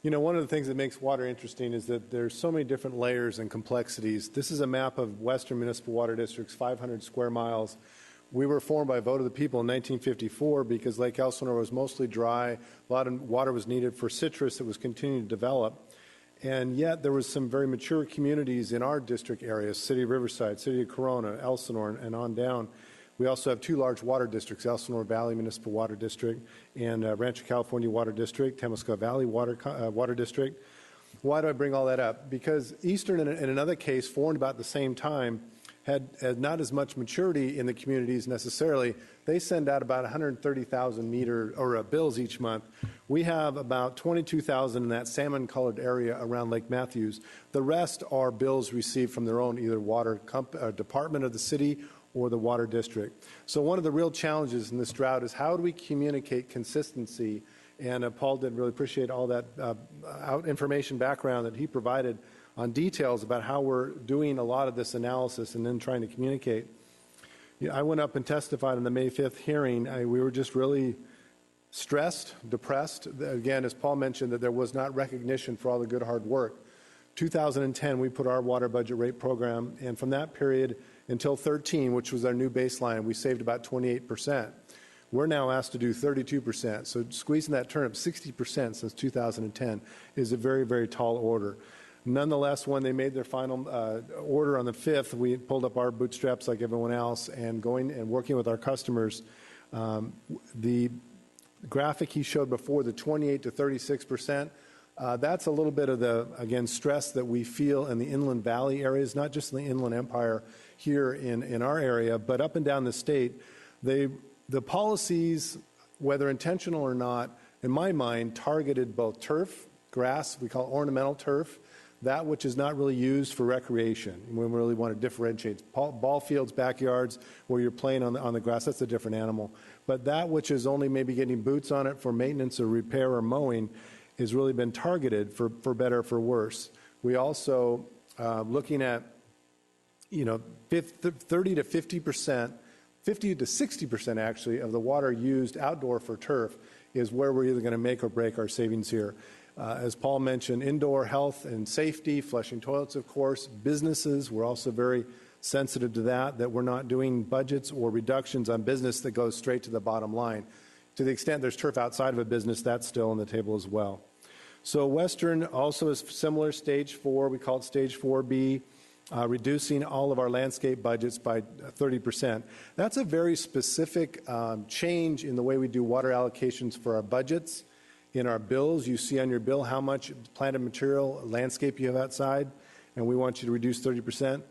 You know, one of the things that makes water interesting is that there's so many different layers and complexities. This is a map of Western Municipal Water District's 500 square miles. We were formed by a vote of the people in 1954 because Lake Elsinore was mostly dry. A lot of water was needed for citrus that was continuing to develop. And yet there was some very mature communities in our district areas, City of Riverside, City of Corona, Elsinore, and on down. We also have two large water districts, Elsinore Valley Municipal Water District and Rancho California Water District, Temescal Valley Water District. Why do I bring all that up? Because Eastern, in another case, formed about the same time, had not as much maturity in the communities necessarily. They send out about 130,000 bills each month. We have about 22,000 in that salmon-colored area around Lake Matthews. The rest are bills received from their own either water department of the city or the water district. So one of the real challenges in this drought is how do we communicate consistency? And Paul did really appreciate all that information background that he provided on details about how we're doing a lot of this analysis and then trying to communicate. I went up and testified in the May 5th hearing. We were just really stressed, depressed. Again, as Paul mentioned, that there was not recognition for all the good hard work. 2010, we put our water budget rate program, and from that period until 13, which was our new baseline, we saved about 28%. We're now asked to do 32%. So squeezing that turnip 60% since 2010 is a very, very tall order. Nonetheless, when they made their final order on the 5th, we pulled up our bootstraps like everyone else and going and working with our customers. The graphic he showed before, the 28 to 36%, that's a little bit of the, again, stress that we feel in the inland valley areas, not just in the Inland Empire here in our area, but up and down the state. The policies, whether intentional or not, in my mind, targeted both turf, grass, we call ornamental turf, that which is not really used for recreation. We really want to differentiate. Ball fields, backyards, where you're playing on the grass, that's a different animal. But that which is only maybe getting boots on it for maintenance or repair or mowing has really been targeted for better or for worse. We also, looking at, 30 to 50%, 50 to 60% actually of the water used outdoor for turf is where we're either going to make or break our savings here. As Paul mentioned, indoor health and safety, flushing toilets, of course, businesses, we're also very sensitive to that we're not doing budgets or reductions on business that goes straight to the bottom line. To the extent there's turf outside of a business, that's still on the table as well. So Western also is similar, stage 4, we call it stage 4B, reducing all of our landscape budgets by 30%. That's a very specific change in the way we do water allocations for our budgets. In our bills, you see on your bill how much planted material, landscape you have outside, and we want you to reduce 30%.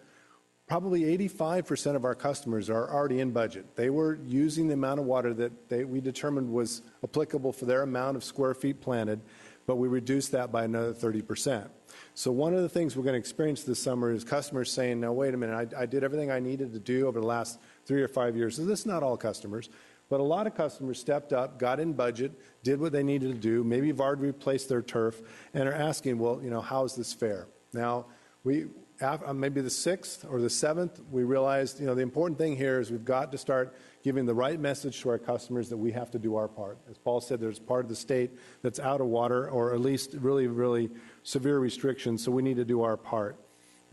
Probably 85% of our customers are already in budget. They were using the amount of water that we determined was applicable for their amount of square feet planted, but we reduced that by another 30%. So one of the things we're going to experience this summer is customers saying, no, wait a minute, I did everything I needed to do over the last 3 or 5 years. So this is not all customers. But a lot of customers stepped up, got in budget, did what they needed to do, maybe have already replaced their turf, and are asking, well, how is this fair? Now, maybe the 6th or the 7th, we realized, the important thing here is we've got to start giving the right message to our customers that we have to do our part. As Paul said, there's part of the state that's out of water, or at least really, really severe restrictions, so we need to do our part.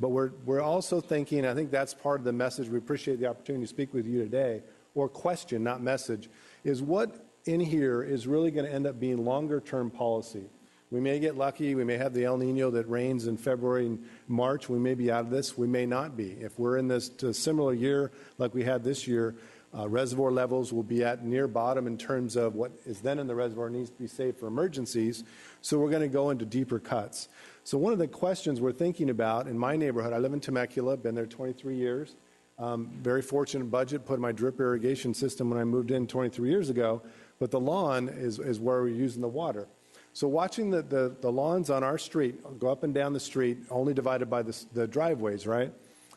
But we're also thinking, I think that's part of the message, we appreciate the opportunity to speak with you today, or question, not message, is what in here is really going to end up being longer-term policy. We may get lucky. We may have the El Nino that rains in February and March. We may be out of this. We may not be. If we're in this similar year like we had this year, reservoir levels will be at near bottom in terms of what is then in the reservoir needs to be saved for emergencies. So we're going to go into deeper cuts. So one of the questions we're thinking about in my neighborhood, I live in Temecula, been there 23 years. Very fortunate budget, put my drip irrigation system when I moved in 23 years ago, but the lawn is where we're using the water. So watching the lawns on our street go up and down the street, only divided by the driveways, right?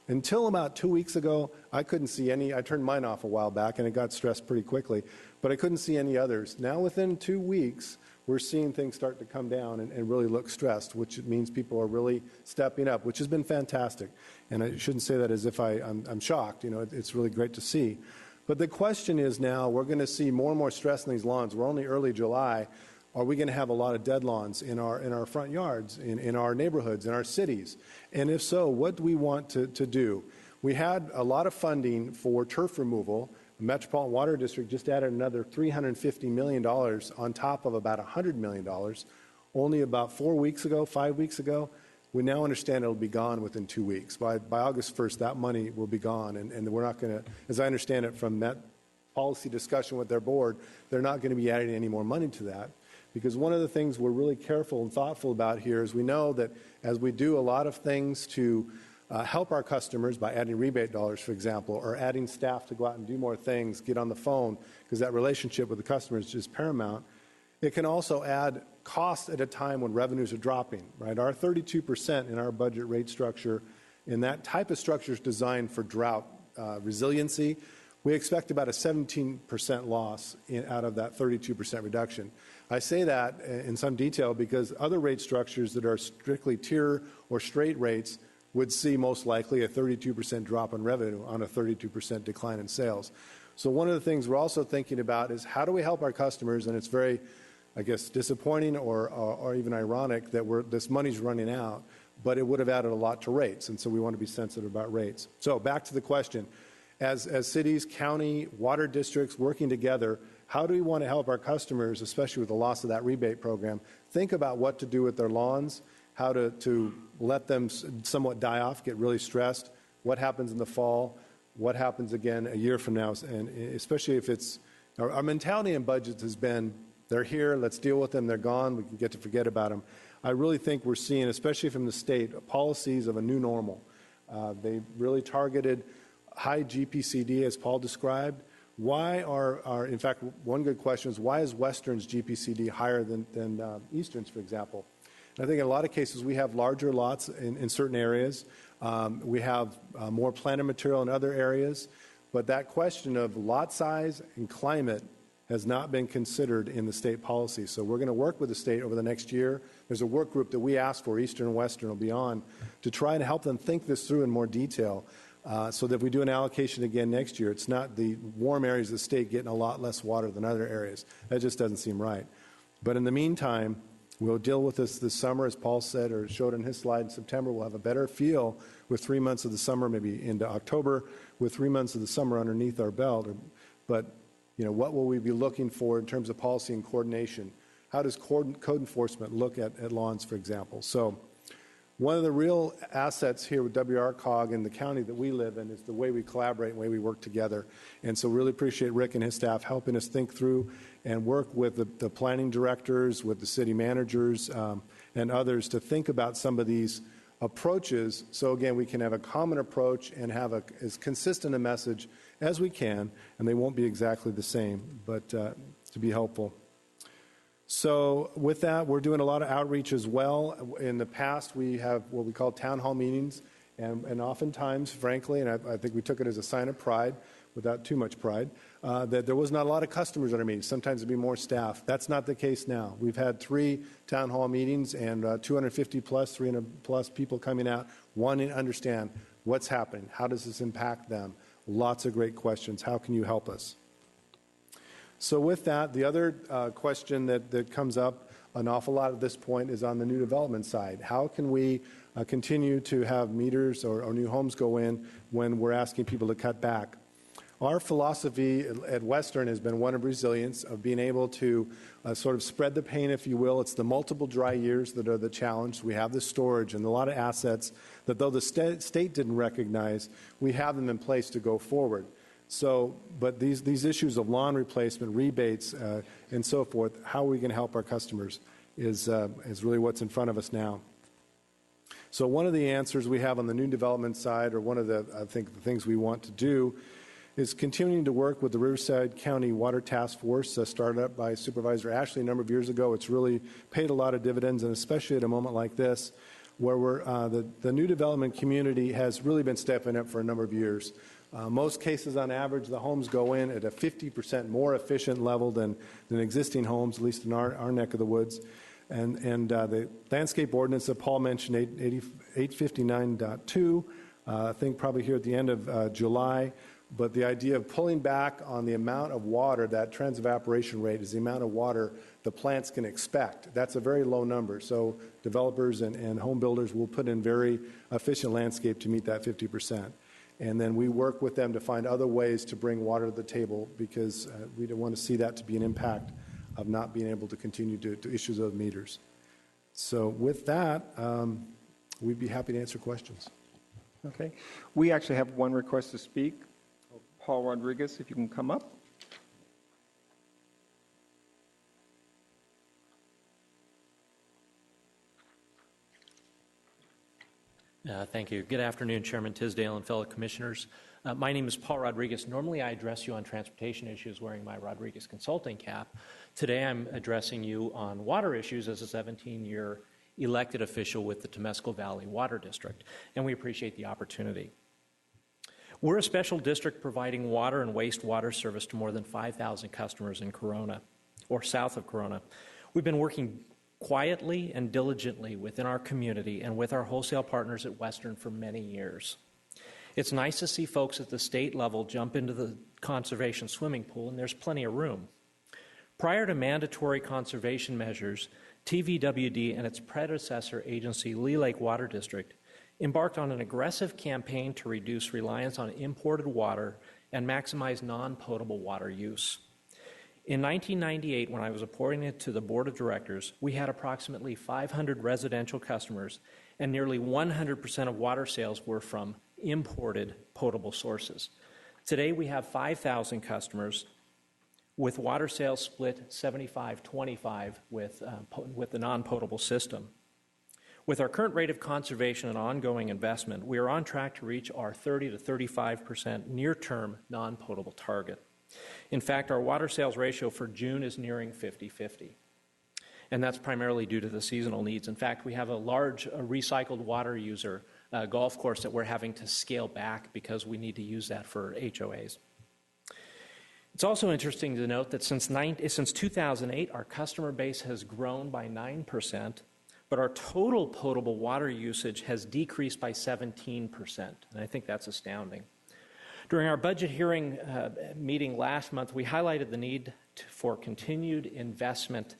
Until about 2 weeks ago, I couldn't see any. I turned mine off a while back, and it got stressed pretty quickly, but I couldn't see any others. Now within 2 weeks, we're seeing things start to come down and really look stressed, which means people are really stepping up, which has been fantastic. And I shouldn't say that as if I'm shocked. You know, it's really great to see. But the question is now, we're going to see more and more stress in these lawns. We're only early July. Are we going to have a lot of dead lawns in our front yards, in our neighborhoods, in our cities? And if so, what do we want to do? We had a lot of funding for turf removal. The Metropolitan Water District just added another $350 million on top of about $100 million. Only about 5 weeks ago, we now understand it'll be gone within 2 weeks. By August 1st, that money will be gone, and we're not going to, as I understand it from that policy discussion with their board, they're not going to be adding any more money to that. Because one of the things we're really careful and thoughtful about here is we know that as we do a lot of things to help our customers by adding rebate dollars, for example, or adding staff to go out and do more things, get on the phone, because that relationship with the customer is just paramount, it can also add cost at a time when revenues are dropping, right? Our 32% in our budget rate structure, in that type of structure is designed for drought resiliency. We expect about a 17% loss out of that 32% reduction. I say that in some detail because other rate structures that are strictly tier or straight rates would see most likely a 32% drop in revenue on a 32% decline in sales. So one of the things we're also thinking about is how do we help our customers, and it's very, I guess, disappointing or even ironic that this money's running out, but it would have added a lot to rates, and so we want to be sensitive about rates. So back to the question. As cities, county, water districts working together, how do we want to help our customers, especially with the loss of that rebate program, think about what to do with their lawns, how to let them somewhat die off, get really stressed, what happens in the fall, what happens again a year from now, and especially if it's, our mentality in budgets has been, they're here, let's deal with them, they're gone, we can get to forget about them. I really think we're seeing, especially from the state, policies of a new normal. They really targeted high GPCD, as Paul described. Why in fact, one good question is, why is Western's GPCD higher than Eastern's, for example? And I think in a lot of cases, we have larger lots in certain areas. We have more planted material in other areas. But that question of lot size and climate has not been considered in the state policy. So we're going to work with the state over the next year. There's a work group that we asked for, Eastern and Western will be on, to try and help them think this through in more detail. So that if we do an allocation again next year, it's not the warm areas of the state getting a lot less water than other areas. That just doesn't seem right. But in the meantime, we'll deal with this summer, as Paul said, or showed in his slide in September. We'll have a better feel with 3 months of the summer, maybe into October, with 3 months of the summer underneath our belt. But, you know, what will we be looking for in terms of policy and coordination? How does code enforcement look at lawns, for example? So one of the real assets here with WRCOG and the county that we live in is the way we collaborate and the way we work together. And so really appreciate Rick and his staff helping us think through and work with the planning directors, with the city managers, and others to think about some of these approaches. So again, we can have a common approach and have as consistent a message as we can, and they won't be exactly the same, but to be helpful. So with that, we're doing a lot of outreach as well. In the past, we have what we call town hall meetings, and oftentimes, frankly, and I think we took it as a sign of pride, without too much pride, that there was not a lot of customers at our meetings. Sometimes it'd be more staff. That's not the case now. We've had 3 town hall meetings and 250 plus, 300 plus people coming out wanting to understand what's happening. How does this impact them? Lots of great questions. How can you help us? So with that, the other question that comes up an awful lot at this point is on the new development side. How can we continue to have meters or new homes go in when we're asking people to cut back? Our philosophy at Western has been one of resilience, of being able to sort of spread the pain, if you will. It's the multiple dry years that are the challenge. We have the storage and a lot of assets that, though the state didn't recognize, we have them in place to go forward. So, but these issues of lawn replacement, rebates, and so forth, how are we going to help our customers is really what's in front of us now. So one of the answers we have on the new development side, or one of the, I think, the things we want to do, is continuing to work with the Riverside County Water Task Force, started up by Supervisor Ashley a number of years ago. It's really paid a lot of dividends, and especially at a moment like this, where the new development community has really been stepping up for a number of years. Most cases, on average, the homes go in at a 50% more efficient level than existing homes, at least in our neck of the woods. And the landscape ordinance that Paul mentioned, 859.2, I think probably here at the end of July. But the idea of pulling back on the amount of water, that transevaporation rate is the amount of water the plants can expect. That's a very low number. So developers and home builders will put in very efficient landscape to meet that 50%. And then we work with them to find other ways to bring water to the table because we don't want to see that to be an impact of not being able to continue to issue those meters. So with that, we'd be happy to answer questions. Okay. We actually have one request to speak. Paul Rodriguez, if you can come up. Thank you. Good afternoon, Chairman Tisdale and fellow commissioners. My name is Paul Rodriguez. Normally I address you on transportation issues wearing my Rodriguez consulting cap. Today I'm addressing you on water issues as a 17-year elected official with the Temescal Valley Water District, and we appreciate the opportunity. We're a special district providing water and wastewater service to more than 5,000 customers in Corona, or south of Corona. We've been working quietly and diligently within our community and with our wholesale partners at Western for many years. It's nice to see folks at the state level jump into the conservation swimming pool, and there's plenty of room. Prior to mandatory conservation measures, TVWD and its predecessor agency, Lee Lake Water District, embarked on an aggressive campaign to reduce reliance on imported water and maximize non-potable water use. In 1998, when I was appointed to the board of directors, we had approximately 500 residential customers, and nearly 100% of water sales were from imported potable sources. Today, we have 5,000 customers, with water sales split 75-25 with the non-potable system. With our current rate of conservation and ongoing investment, we are on track to reach our 30 to 35% near-term non-potable target. In fact, our water sales ratio for June is nearing 50-50, and that's primarily due to the seasonal needs. In fact, we have a large recycled water user golf course that we're having to scale back because we need to use that for HOAs. It's also interesting to note that since 2008, our customer base has grown by 9%, but our total potable water usage has decreased by 17%, and I think that's astounding. During our budget hearing meeting last month, we highlighted the need for continued investment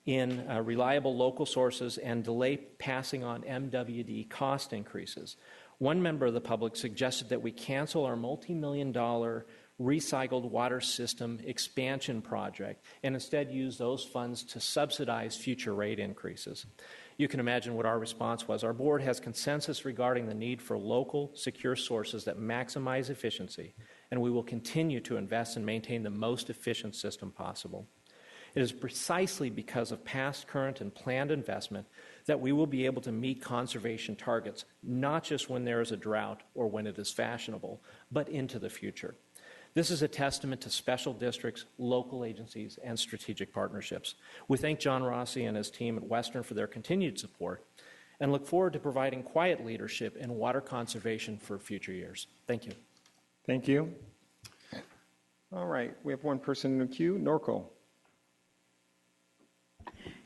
in reliable local sources and delay passing on MWD cost increases. One member of the public suggested that we cancel our multi-million-dollar recycled water system expansion project and instead use those funds to subsidize future rate increases. You can imagine what our response was. Our board has consensus regarding the need for local, secure sources that maximize efficiency, and we will continue to invest and maintain the most efficient system possible. It is precisely because of past, current, and planned investment that we will be able to meet conservation targets, not just when there is a drought or when it is fashionable, but into the future. This is a testament to special districts, local agencies, and strategic partnerships. We thank John Rossi and his team at Western for their continued support and look forward to providing quiet leadership in water conservation for future years. Thank you. Thank you. All right, we have one person in the queue, Norco.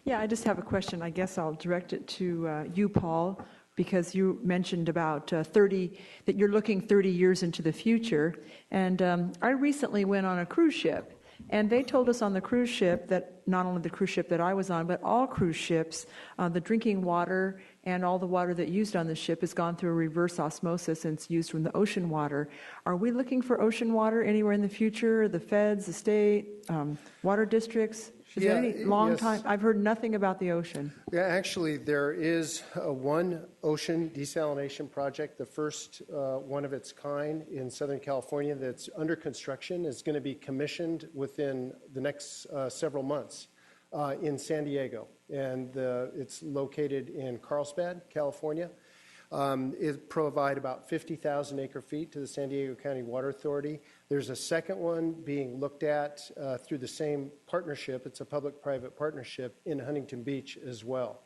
Yeah, I just have a question. I guess I'll direct it to you, Paul, because you mentioned about that you're looking 30 years into the future. And I recently went on a cruise ship, and they told us on the cruise ship that not only the cruise ship that I was on, but all cruise ships, the drinking water and all the water that used on the ship has gone through a reverse osmosis and it's used from the ocean water. Are we looking for ocean water anywhere in the future? The feds, the state, water districts? Is there any long time? I've heard nothing about the ocean. Yeah, actually, there is one ocean desalination project, the first one of its kind in Southern California that's under construction. Is going to be commissioned within the next several months in San Diego. And it's located in Carlsbad, California. It provide about 50,000 acre-feet to the San Diego County Water Authority. There's a second one being looked at through the same partnership. It's a public-private partnership in Huntington Beach as well.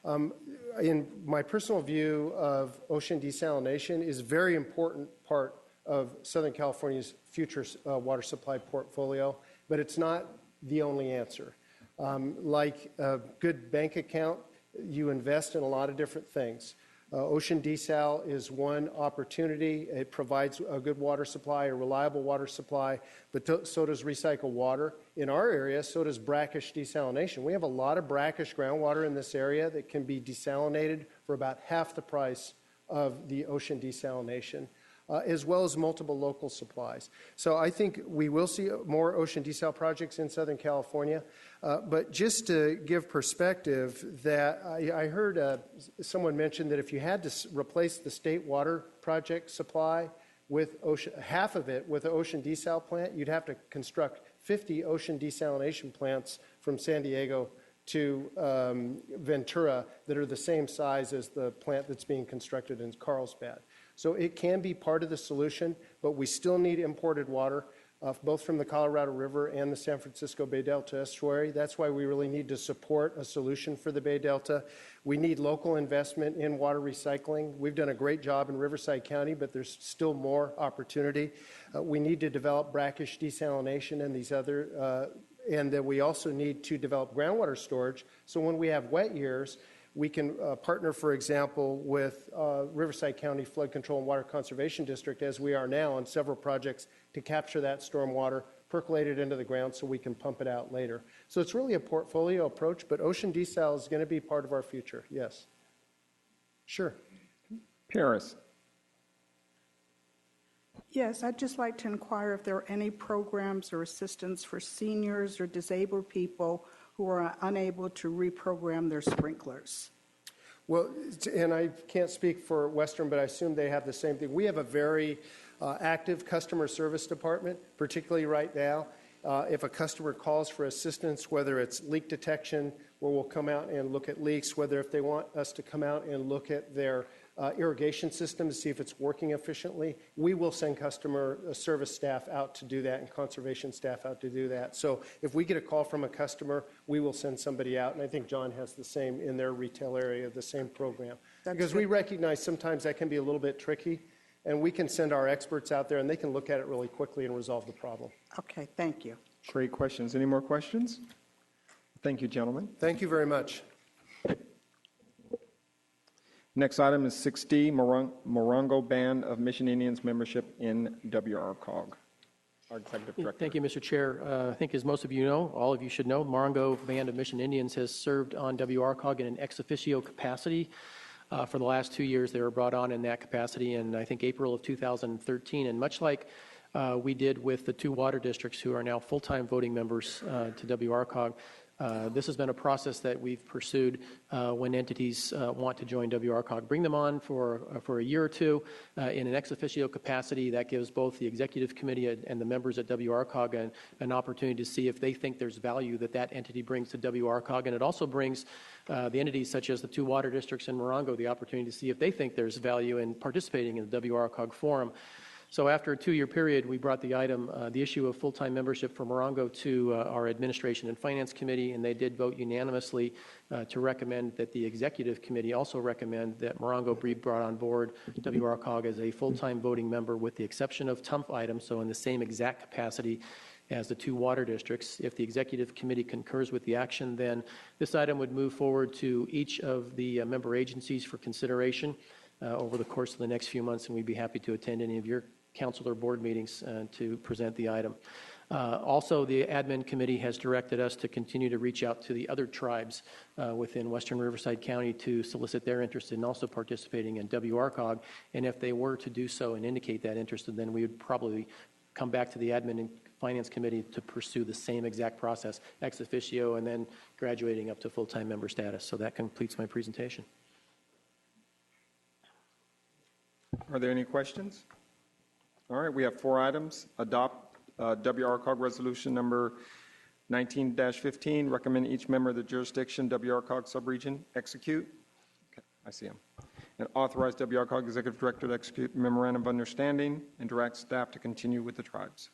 In my personal view of ocean desalination is a very important part of Southern California's future water supply portfolio, but it's not the only answer. Like a good bank account, you invest in a lot of different things. Ocean desal is one opportunity. It provides a good water supply, a reliable water supply, but so does recycled water. In our area, so does brackish desalination. We have a lot of brackish groundwater in this area that can be desalinated for about half the price of the ocean desalination, as well as multiple local supplies. So I think we will see more ocean desal projects in Southern California. But just to give perspective, that I heard someone mention that if you had to replace the state water project supply with half of it with an ocean desal plant, you'd have to construct 50 ocean desalination plants from San Diego to Ventura that are the same size as the plant that's being constructed in Carlsbad. So it can be part of the solution, but we still need imported water, both from the Colorado River and the San Francisco Bay Delta estuary. That's why we really need to support a solution for the Bay Delta. We need local investment in water recycling. We've done a great job in Riverside County, but there's still more opportunity. We need to develop brackish desalination and these other, and then we also need to develop groundwater storage. So when we have wet years, we can partner, for example, with Riverside County Flood Control and Water Conservation District, as we are now on several projects, to capture that storm water, percolate it into the ground so we can pump it out later. So it's really a portfolio approach, but ocean desal is going to be part of our future, yes. Sure. Paris. Yes, I'd just like to inquire if there are any programs or assistance for seniors or disabled people who are unable to reprogram their sprinklers. Well, and I can't speak for Western, but I assume they have the same thing. We have a very active customer service department, particularly right now. If a customer calls for assistance, whether it's leak detection, where we'll come out and look at leaks, whether if they want us to come out and look at their irrigation system to see if it's working efficiently, we will send customer service staff out to do that and conservation staff out to do that. So if we get a call from a customer, we will send somebody out, and I think John has the same in their retail area, the same program. Because we recognize sometimes that can be a little bit tricky, and we can send our experts out there and they can look at it really quickly and resolve the problem. Okay, thank you. Great questions. Any more questions? Thank you, gentlemen. Thank you very much. Next item is 6D, Morongo Band of Mission Indians membership in WRCOG. Our Executive Director. Thank you, Mr. Chair. I think as most of you know, all of you should know, Morongo Band of Mission Indians has served on WRCOG in an ex officio capacity. For the last 2 years, they were brought on in that capacity in, I think, April of 2013. And much like we did with the 2 water districts who are now full-time voting members to WRCOG, this has been a process that we've pursued when entities want to join WRCOG. Bring them on for a year or two in an ex officio capacity. That gives both the executive committee and the members at WRCOG an opportunity to see if they think there's value that entity brings to WRCOG. And it also brings the entities such as the 2 water districts in Morongo the opportunity to see if they think there's value in participating in the WRCOG forum. So after a 2-year period, we brought the issue of full-time membership for Morongo to our Administration and Finance Committee, and they did vote unanimously to recommend that the Executive Committee also recommend that Morongo be brought on board WRCOG as a full-time voting member with the exception of TUMF items, so in the same exact capacity as the 2 water districts. If the Executive Committee concurs with the action, then this item would move forward to each of the member agencies for consideration over the course of the next few months, and we'd be happy to attend any of your council or board meetings to present the item. Also, the admin committee has directed us to continue to reach out to the other tribes within Western Riverside County to solicit their interest in also participating in WRCOG. And if they were to do so and indicate that interest, then we would probably come back to the admin and finance committee to pursue the same exact process, ex officio, and then graduating up to full-time member status. So that completes my presentation. Are there any questions? All right, we have 4 items. Adopt WRCOG resolution number 19-15. Recommend each member of the jurisdiction WRCOG subregion execute. Okay, I see him. And authorize WRCOG executive director to execute memorandum of understanding and direct staff to continue with the tribes.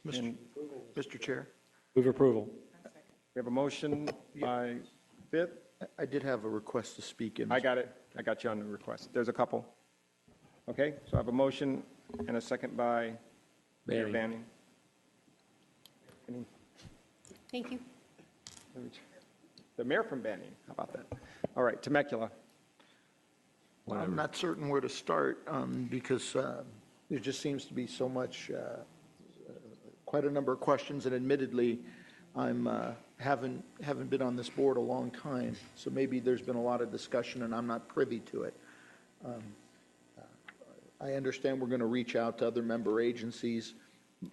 Mr. Chair. Move approval. We have a motion by Fifth, I did have a request to speak in. I got it. I got you on the request. There's a couple. Okay, so I have a motion and a second by Mayor Banning. Thank you. The mayor from Banning, how about that? All right, Temecula. I'm not certain where to start because there just seems to be so much, quite a number of questions, and admittedly, I'm haven't been on this board a long time, so maybe there's been a lot of discussion and I'm not privy to it. I understand we're going to reach out to other member agencies,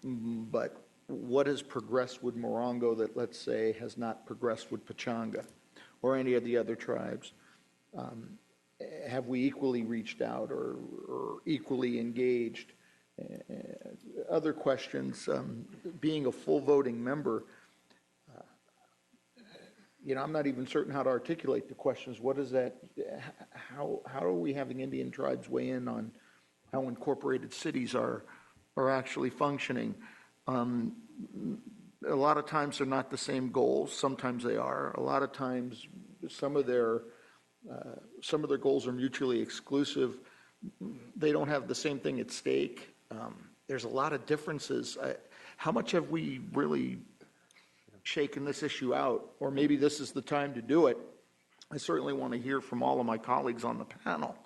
but what has progressed with Morongo that, let's say, has not progressed with Pechanga or any of the other tribes? Have we equally reached out or equally engaged? Other questions, being a full voting member, I'm not even certain how to articulate the questions. What is that? How are we having Indian tribes weigh in on how incorporated cities are actually functioning? A lot of times they're not the same goals. Sometimes they are. A lot of times some of their goals are mutually exclusive. They don't have the same thing at stake. There's a lot of differences. How much have we really shaken this issue out? Or maybe this is the time to do it. I certainly want to hear from all of my colleagues on the panel.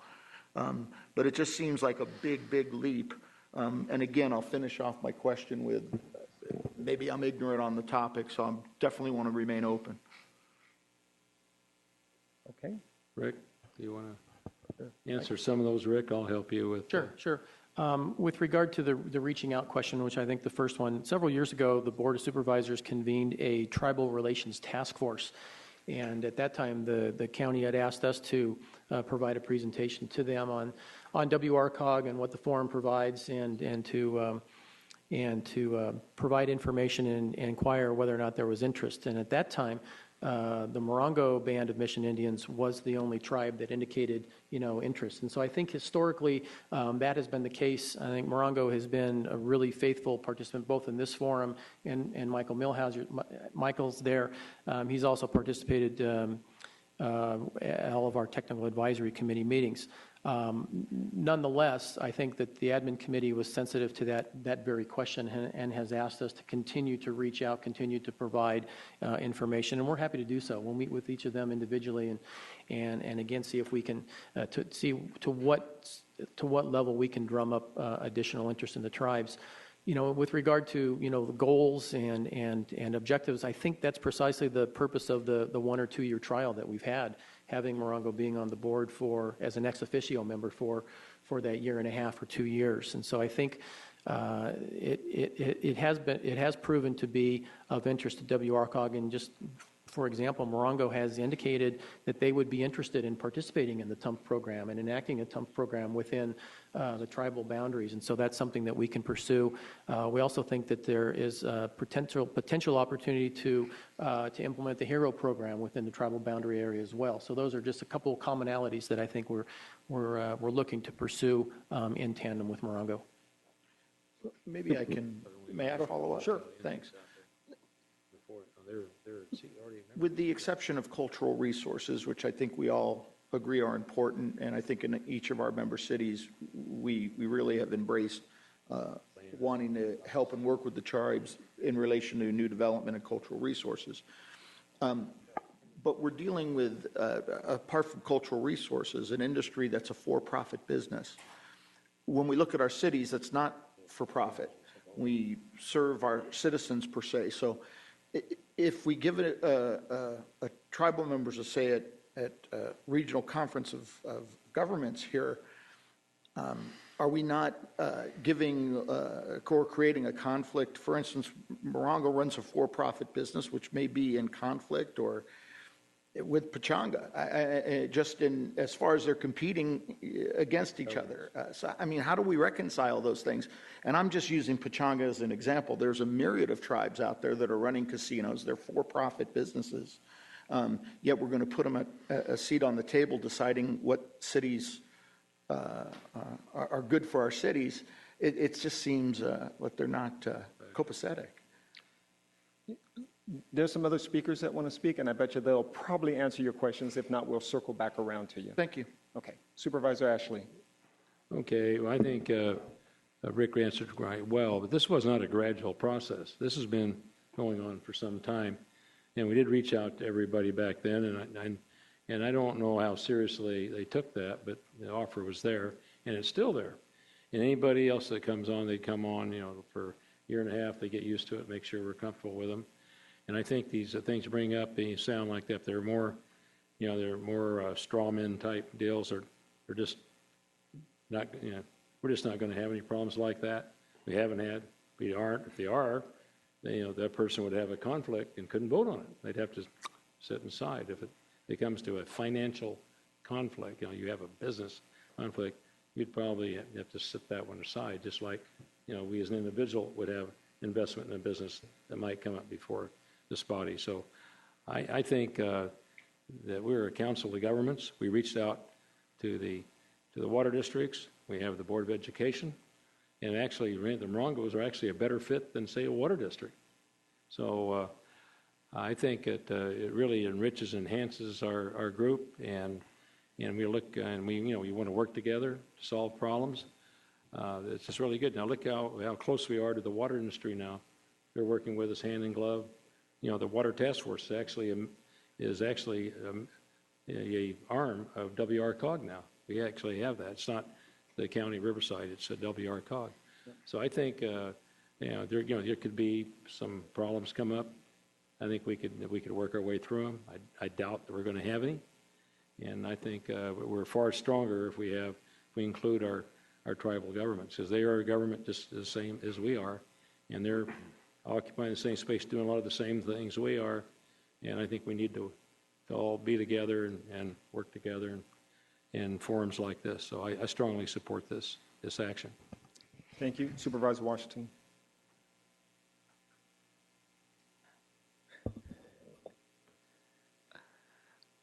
But it just seems like a big, big leap. And again, I'll finish off my question with, maybe I'm ignorant on the topic, so I definitely want to remain open. Okay. Rick, do you want to answer some of those, Rick? I'll help you with. Sure. With regard to the reaching out question, which I think the first one, several years ago, the Board of Supervisors convened a tribal relations task force. And at that time, the county had asked us to provide a presentation to them on WRCOG and what the forum provides and to provide information and inquire whether or not there was interest. And at that time, the Morongo Band of Mission Indians was the only tribe that indicated, interest. And so I think historically that has been the case. I think Morongo has been a really faithful participant both in this forum and Michael Milhauser. Michael's there. He's also participated at all of our technical advisory committee meetings. Nonetheless, I think that the admin committee was sensitive to that very question and has asked us to continue to reach out, continue to provide information, and we're happy to do so. We'll meet with each of them individually and again see if we can see to what level we can drum up additional interest in the tribes. With regard to the goals and objectives, I think that's precisely the purpose of the 1 or 2 year trial that we've had, having Morongo being on the board as an ex officio member for that year and a half or 2 years. And so I think it has proven to be of interest to WRCOG. And just for example, Morongo has indicated that they would be interested in participating in the TUMP program and enacting a TUMP program within the tribal boundaries. And so that's something that we can pursue. We also think that there is a potential opportunity to implement the HERO program within the tribal boundary area as well. So those are just a couple of commonalities that I think we're looking to pursue in tandem with Morongo. Maybe may I follow up? Sure, thanks. With the exception of cultural resources, which I think we all agree are important, and I think in each of our member cities, we really have embraced wanting to help and work with the tribes in relation to new development and cultural resources. But we're dealing with, apart from cultural resources, an industry that's a for-profit business. When we look at our cities, that's not for profit. We serve our citizens per se. So if we give it a tribal members a say at regional conference of governments here, are we not creating a conflict? For instance, Morongo runs a for-profit business, which may be in conflict or with Pechanga, just as far as they're competing against each other. So, I mean, how do we reconcile those things? And I'm just using Pechanga as an example. There's a myriad of tribes out there that are running casinos. They're for-profit businesses. Yet we're going to put them at a seat on the table deciding what cities are good for our cities. It just seems like they're not copacetic. There's some other speakers that want to speak, and I bet you they'll probably answer your questions. If not, we'll circle back around to you. Thank you. Okay. Supervisor Ashley. Okay, well, I think Rick answered quite well, but this was not a gradual process. This has been going on for some time, and we did reach out to everybody back then, and I don't know how seriously they took that, but the offer was there, and it's still there. And anybody else that comes on, they come on, for a year and a half, they get used to it, make sure we're comfortable with them. And I think these things bring up, they sound like that they're more, they're more straw man type deals, or they're just not, we're just not going to have any problems like that. We haven't had, we aren't. If they are, that person would have a conflict and couldn't vote on it. They'd have to sit aside. If it comes to a financial conflict, you have a business conflict, you'd probably have to set that one aside, just like, we as an individual would have investment in a business that might come up before this body. So I think that we're a council of governments. We reached out to the water districts. We have the Board of Education. And actually, the Morongos are actually a better fit than, say, a water district. So I think it really enriches, enhances our group, and we look and we want to work together to solve problems. It's just really good. Now look how close we are to the water industry now. They're working with us hand in glove. The Water Task Force is actually a arm of WRCOG now. We actually have that. It's not the county Riverside. It's a WRCOG. So I think there could be some problems come up. I think we could work our way through them. I doubt that we're going to have any, and I think we're far stronger if we include our tribal governments, because they are a government just the same as we are, and they're occupying the same space, doing a lot of the same things we are, and I think we need to all be together and work together in forums like this. So I strongly support this action. Thank you. Supervisor Washington.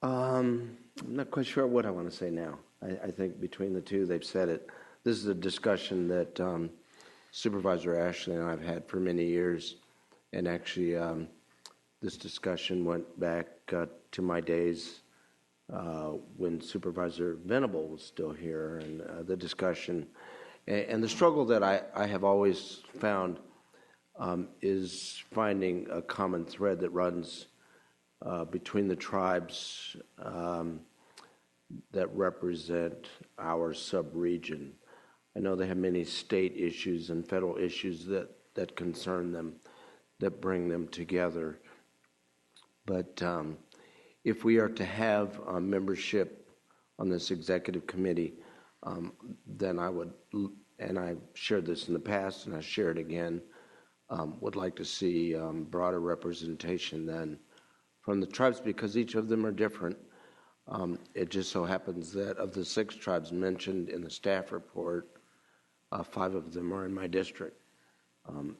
I'm not quite sure what I want to say now. I think between the two, they've said it. This is a discussion that Supervisor Ashley and I have had for many years, and actually this discussion went back to my days when Supervisor Venable was still here, and the discussion and the struggle that I have always found is finding a common thread that runs between the tribes that represent our sub-region. I know they have many state issues and federal issues that concern them, that bring them together. But if we are to have membership on this executive committee, then I would, and I've shared this in the past and I share it again, would like to see broader representation than from the tribes, because each of them are different. It just so happens that of the 6 tribes mentioned in the staff report, 5 of them are in my district.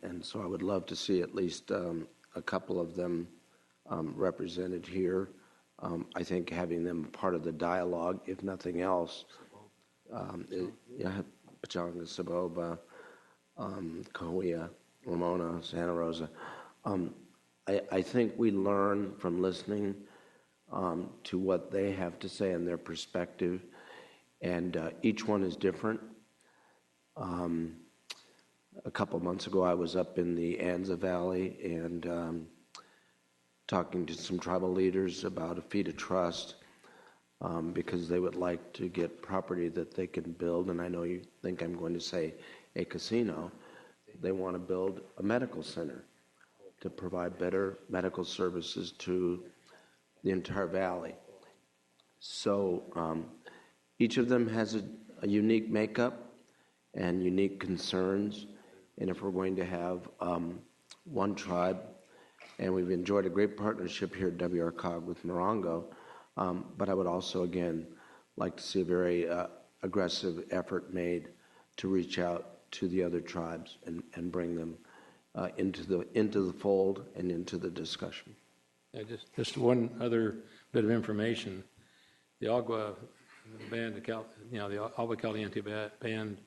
And so I would love to see at least a couple of them represented here. I think having them part of the dialogue, if nothing else, Pechanga, Saboba, Cahuilla, Ramona, Santa Rosa. I think we learn from listening to what they have to say and their perspective, and each one is different. A couple months ago, I was up in the Anza Valley and talking to some tribal leaders about a feat of trust because they would like to get property that they can build, and I know you think I'm going to say a casino. They want to build a medical center to provide better medical services to the entire valley. So each of them has a unique makeup and unique concerns, and if we're going to have one tribe, and we've enjoyed a great partnership here at WRCOG with Morongo, but I would also, again, like to see a very aggressive effort made to reach out to the other tribes and bring them into the fold and into the discussion. Just one other bit of information: the Agua band, the Agua Caliente band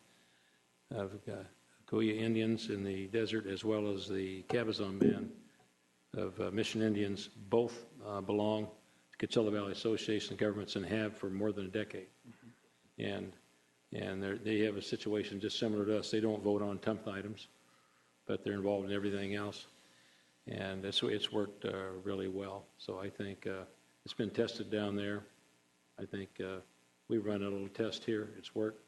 of Cahuilla Indians in the desert, as well as the Cabazon band Mission Indians. Both belong to Coachella Valley Association of Governments and have for more than a decade. And they have a situation just similar to us. They don't vote on 10th items, but they're involved in everything else. And it's worked really well. So I think it's been tested down there. I think we've run a little test here. It's worked.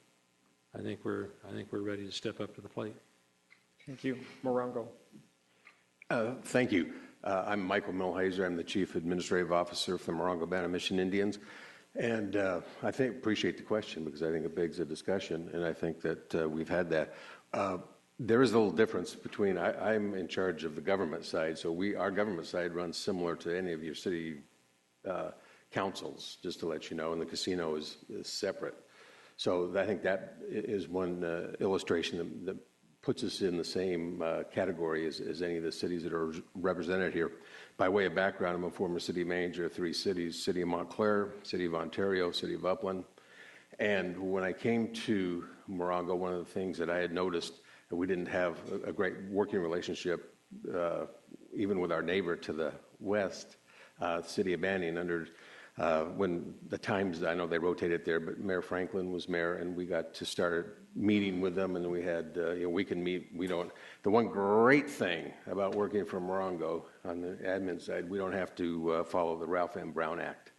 I think we're ready to step up to the plate. Thank you. Morongo. Thank you. I'm Michael Milheiser. I'm the Chief Administrative Officer for the Morongo Band of Mission Indians. And I appreciate the question because I think it begs a discussion, and I think that we've had that. There is a little difference between, I'm in charge of the government side, so our government side runs similar to any of your city councils, just to let you know, and the casino is separate. So I think that is one illustration that puts us in the same category as any of the cities that are represented here. By way of background, I'm a former city manager of 3 cities, City of Montclair, City of Ontario, City of Upland. And when I came to Morongo, one of the things that I had noticed, that we didn't have a great working relationship, even with our neighbor to the west, City of Banning, under when the times, I know they rotated there, but Mayor Franklin was mayor, and we got to start meeting with them, and we had, we can meet, the one great thing about working for Morongo on the admin side, we don't have to follow the Ralph M. Brown Act.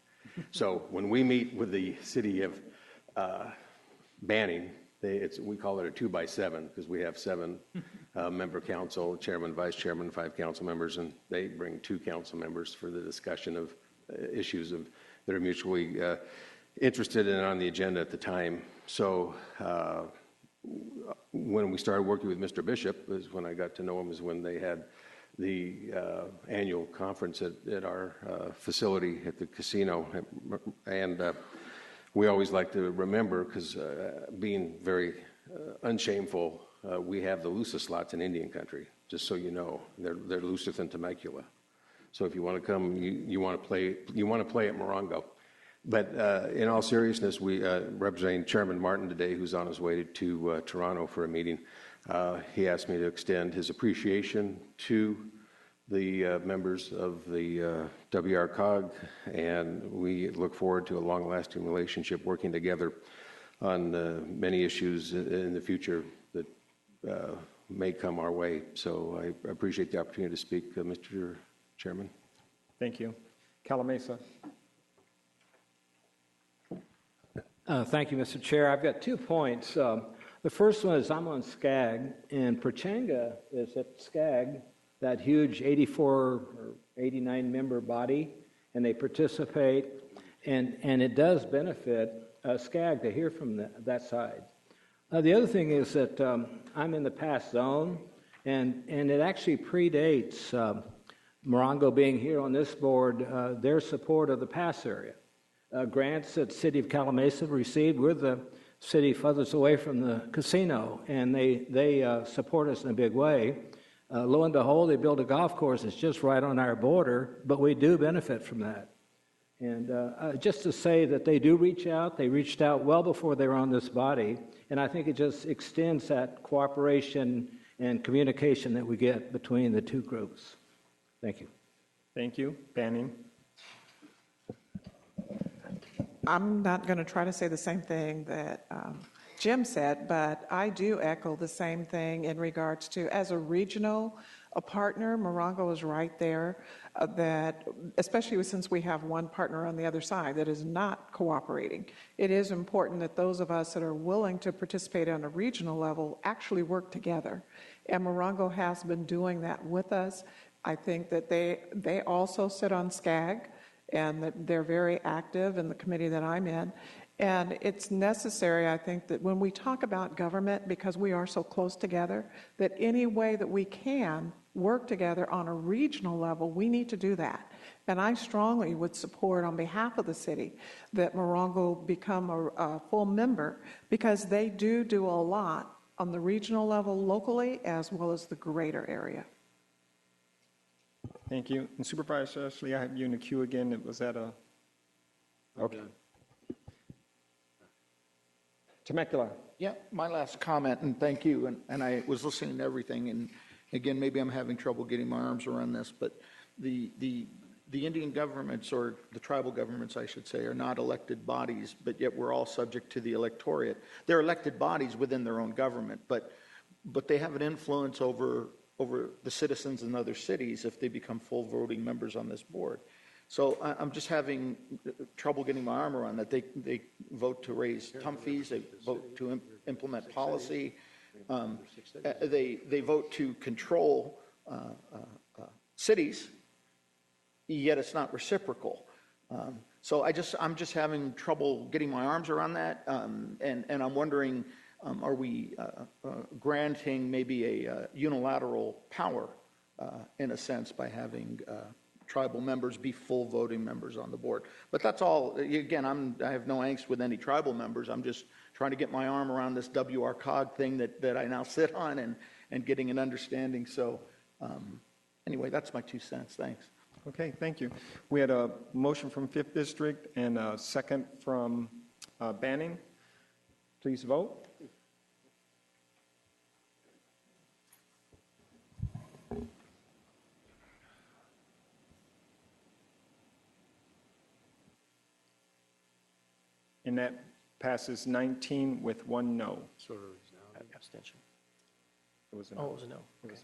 So when we meet with the city of Banning, we call it a 2x7 because we have 7 member council, chairman, vice chairman, 5 council members, and they bring 2 council members for the discussion of issues that are mutually interested and on the agenda at the time. So when we started working with Mr. Bishop, is when I got to know him, is when they had the annual conference at our facility at the casino. And we always like to remember, because being very unshameful, we have the loosest slots in Indian country, just so you know. They're looser than Temecula. So if you want to come, you want to play at Morongo. But in all seriousness, we representing Chairman Martin today, who's on his way to Toronto for a meeting. He asked me to extend his appreciation to the members of the WRCOG, and we look forward to a long-lasting relationship working together on many issues in the future that may come our way. So I appreciate the opportunity to speak, Mr. Chairman. Thank you. Calamesa. Thank you, Mr. Chair. I've got 2 points. The first one is I'm on SCAG, and Pechanga is at SCAG, that huge 84 or 89 member body, and they participate, and it does benefit SCAG to hear from that side. The other thing is that I'm in the pass zone, and it actually predates Morongo being here on this board, their support of the pass area. Grants that City of Calamasa received, we're the city furthest away from the casino, and they support us in a big way. Lo and behold, they built a golf course that's just right on our border, but we do benefit from that. And just to say that they do reach out, they reached out well before they were on this body, and I think it just extends that cooperation and communication that we get between the 2 groups. Thank you. Thank you. Banning. I'm not going to try to say the same thing that Jim said, but I do echo the same thing in regards to, as a regional partner, Morongo is right there, that especially since we have one partner on the other side that is not cooperating. It is important that those of us that are willing to participate on a regional level actually work together. And Morongo has been doing that with us. I think that they also sit on SCAG, and that they're very active in the committee that I'm in. And it's necessary, I think, that when we talk about government, because we are so close together, that any way that we can work together on a regional level, we need to do that. And I strongly would support, on behalf of the city, that Morongo become a full member, because they do a lot on the regional level locally as well as the greater area. Thank you. And Supervisor Ashley, I have you in the queue again. Was that a... Okay. Temecula. Yeah, my last comment, and thank you. And I was listening to everything, and again, maybe I'm having trouble getting my arms around this, but the Indian governments, or the tribal governments, I should say, are not elected bodies, but yet we're all subject to the electorate. They're elected bodies within their own government, but they have an influence over the citizens in other cities if they become full voting members on this board. So I'm just having trouble getting my arm around that. They vote to raise TUM fees, they vote to implement policy, they vote to control cities, yet it's not reciprocal. So I'm just having trouble getting my arms around that, and I'm wondering, are we granting maybe a unilateral power, in a sense, by having tribal members be full voting members on the board? But that's all. Again, I have no angst with any tribal members. I'm just trying to get my arm around this WRCOG thing that I now sit on and getting an understanding. So anyway, that's my 2 cents. Thanks. Okay, thank you. We had a motion from 5th District and a second from Banning. Please vote. And that passes 19 with 1 no. Abstention. It was a no. Oh, it was a no. Okay.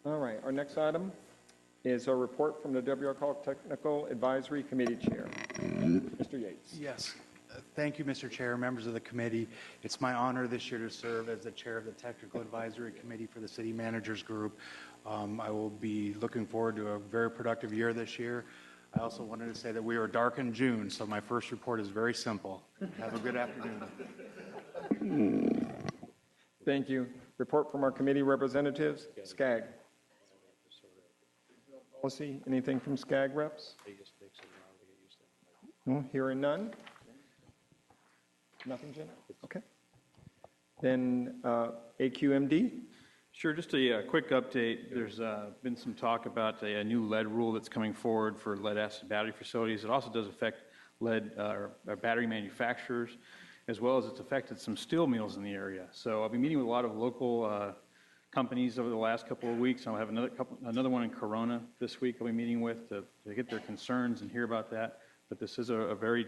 All right, our next item is a report from the WRCOG Technical Advisory Committee Chair, Mr. Yates. Yes. Thank you, Mr. Chair, members of the committee. It's my honor this year to serve as the chair of the Technical Advisory Committee for the City Managers Group. I will be looking forward to a very productive year this year. I also wanted to say that we are dark in June, so my first report is very simple. Have a good afternoon. Thank you. Report from our committee representatives. SCAG. Policy, anything from SCAG reps? Hearing none. Nothing, Jen? Okay. Then AQMD. Sure, just a quick update. There's been some talk about a new lead rule that's coming forward for lead-acid battery facilities. It also does affect lead battery manufacturers, as well as it's affected some steel mills in the area. So I'll be meeting with a lot of local companies over the last couple of weeks. I'll have another one in Corona this week I'll be meeting with to get their concerns and hear about that. But this is a very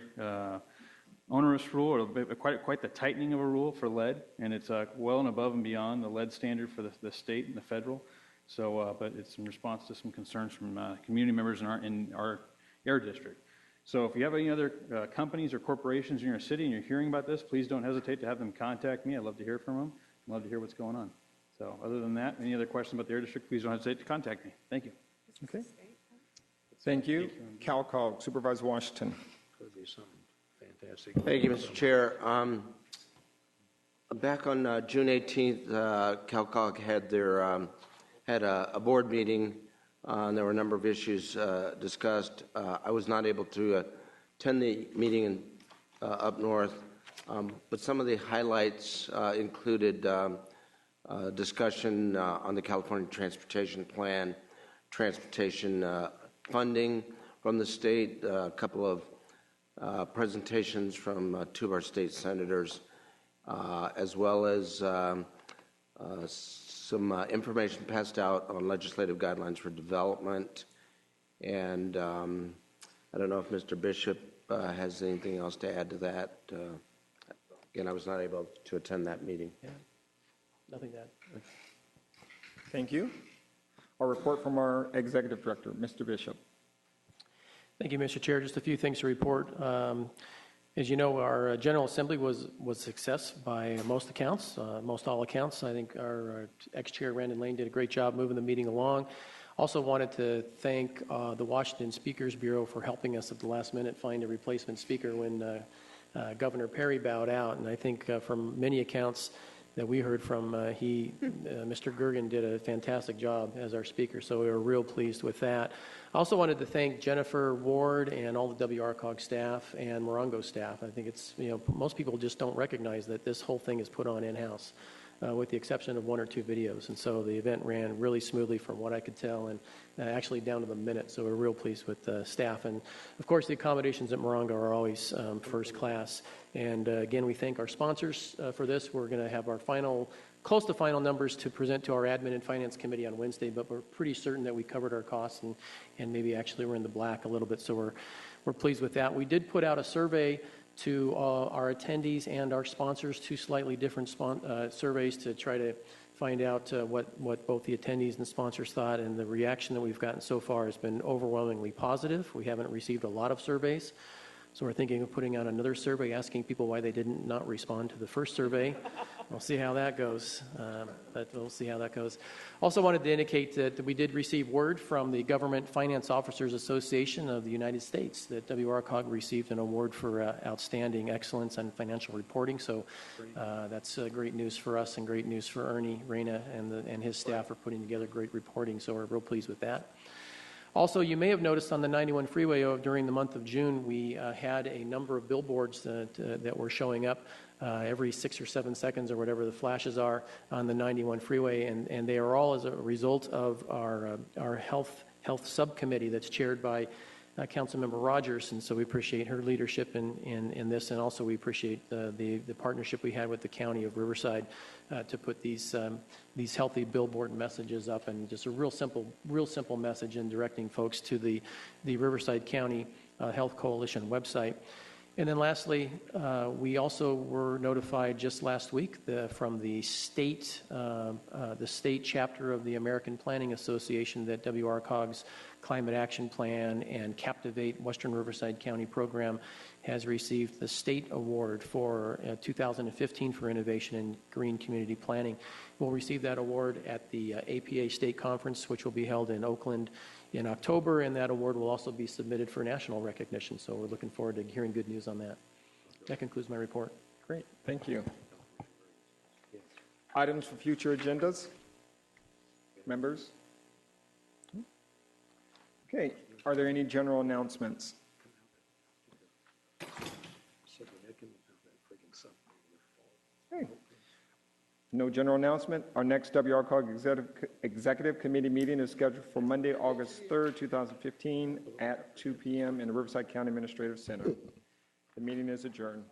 onerous rule, or quite the tightening of a rule for lead, and it's well and above and beyond the lead standard for the state and the federal. So, but it's in response to some concerns from community members in our air district. So if you have any other companies or corporations in your city and you're hearing about this, please don't hesitate to have them contact me. I'd love to hear from them. I'd love to hear what's going on. So other than that, any other questions about the air district, please don't hesitate to contact me. Thank you. Okay. Thank you. CalCog, Supervisor Washington. Could be something fantastic. Thank you, Mr. Chair. Back on June 18th, CalCog had a board meeting, and there were a number of issues discussed. I was not able to attend the meeting up north, but some of the highlights included discussion on the California Transportation Plan, transportation funding from the state, a couple of presentations from 2 of our state senators, as well as some information passed out on legislative guidelines for development. And I don't know if Mr. Bishop has anything else to add to that. Again, I was not able to attend that meeting. Yeah. Nothing to add. Thank you. Our report from our Executive Director, Mr. Bishop. Thank you, Mr. Chair. Just a few things to report. As you know, our General Assembly was a success by most accounts, most all accounts. I think our ex-chair, Randon Lane, did a great job moving the meeting along. Also wanted to thank the Washington Speakers Bureau for helping us at the last minute find a replacement speaker when Governor Perry bowed out. And I think from many accounts that we heard from, Mr. Gergen did a fantastic job as our speaker, so we were real pleased with that. I also wanted to thank Jennifer Ward and all the WRCOG staff and Morongo staff. I think it's, most people just don't recognize that this whole thing is put on in-house. with the exception of one or two videos. And so the event ran really smoothly from what I could tell, and actually down to the minute. So we're real pleased with the staff. And of course, the accommodations at Morongo are always first class. And again, we thank our sponsors for this. We're going to have our close to final numbers to present to our Admin and Finance Committee on Wednesday, but we're pretty certain that we covered our costs and maybe actually we're in the black a little bit. So we're pleased with that. We did put out a survey to our attendees and our sponsors, two slightly different surveys to try to find out what both the attendees and the sponsors thought, and the reaction that we've gotten so far has been overwhelmingly positive. We haven't received a lot of surveys, so we're thinking of putting out another survey asking people why they didn't not respond to the first survey. We'll see how that goes, but we'll see how that goes. Also wanted to indicate that we did receive word from the Government Finance Officers Association of the United States that WRCOG received an award for outstanding excellence on financial reporting. So that's great news for us and great news for Ernie Reyna and his staff for putting together great reporting. So we're real pleased with that. Also, you may have noticed on the 91 freeway during the month of June, we had a number of billboards that were showing up every 6 or 7 seconds or whatever the flashes are on the 91 freeway, and they are all as a result of our health subcommittee that's chaired by Councilmember Rogers, and so we appreciate her leadership in this, and also we appreciate the partnership we had with the County of Riverside to put these healthy billboard messages up, and just a real simple message in directing folks to the Riverside County Health Coalition website. And then lastly, we also were notified just last week from the state chapter of the American Planning Association that WRCOG's Climate Action Plan and Captivate Western Riverside County program has received the state award for 2015 for innovation in green community planning. We'll receive that award at the APA State Conference, which will be held in Oakland in October, and that award will also be submitted for national recognition. So we're looking forward to hearing good news on that. That concludes my report. Great, thank you. Items for future agendas? Members? Okay, are there any general announcements? Okay. No general announcement. Our next WRCOG Executive Committee meeting is scheduled for Monday, August 3rd, 2015 at 2 p.m. in the Riverside County Administrative Center. The meeting is adjourned.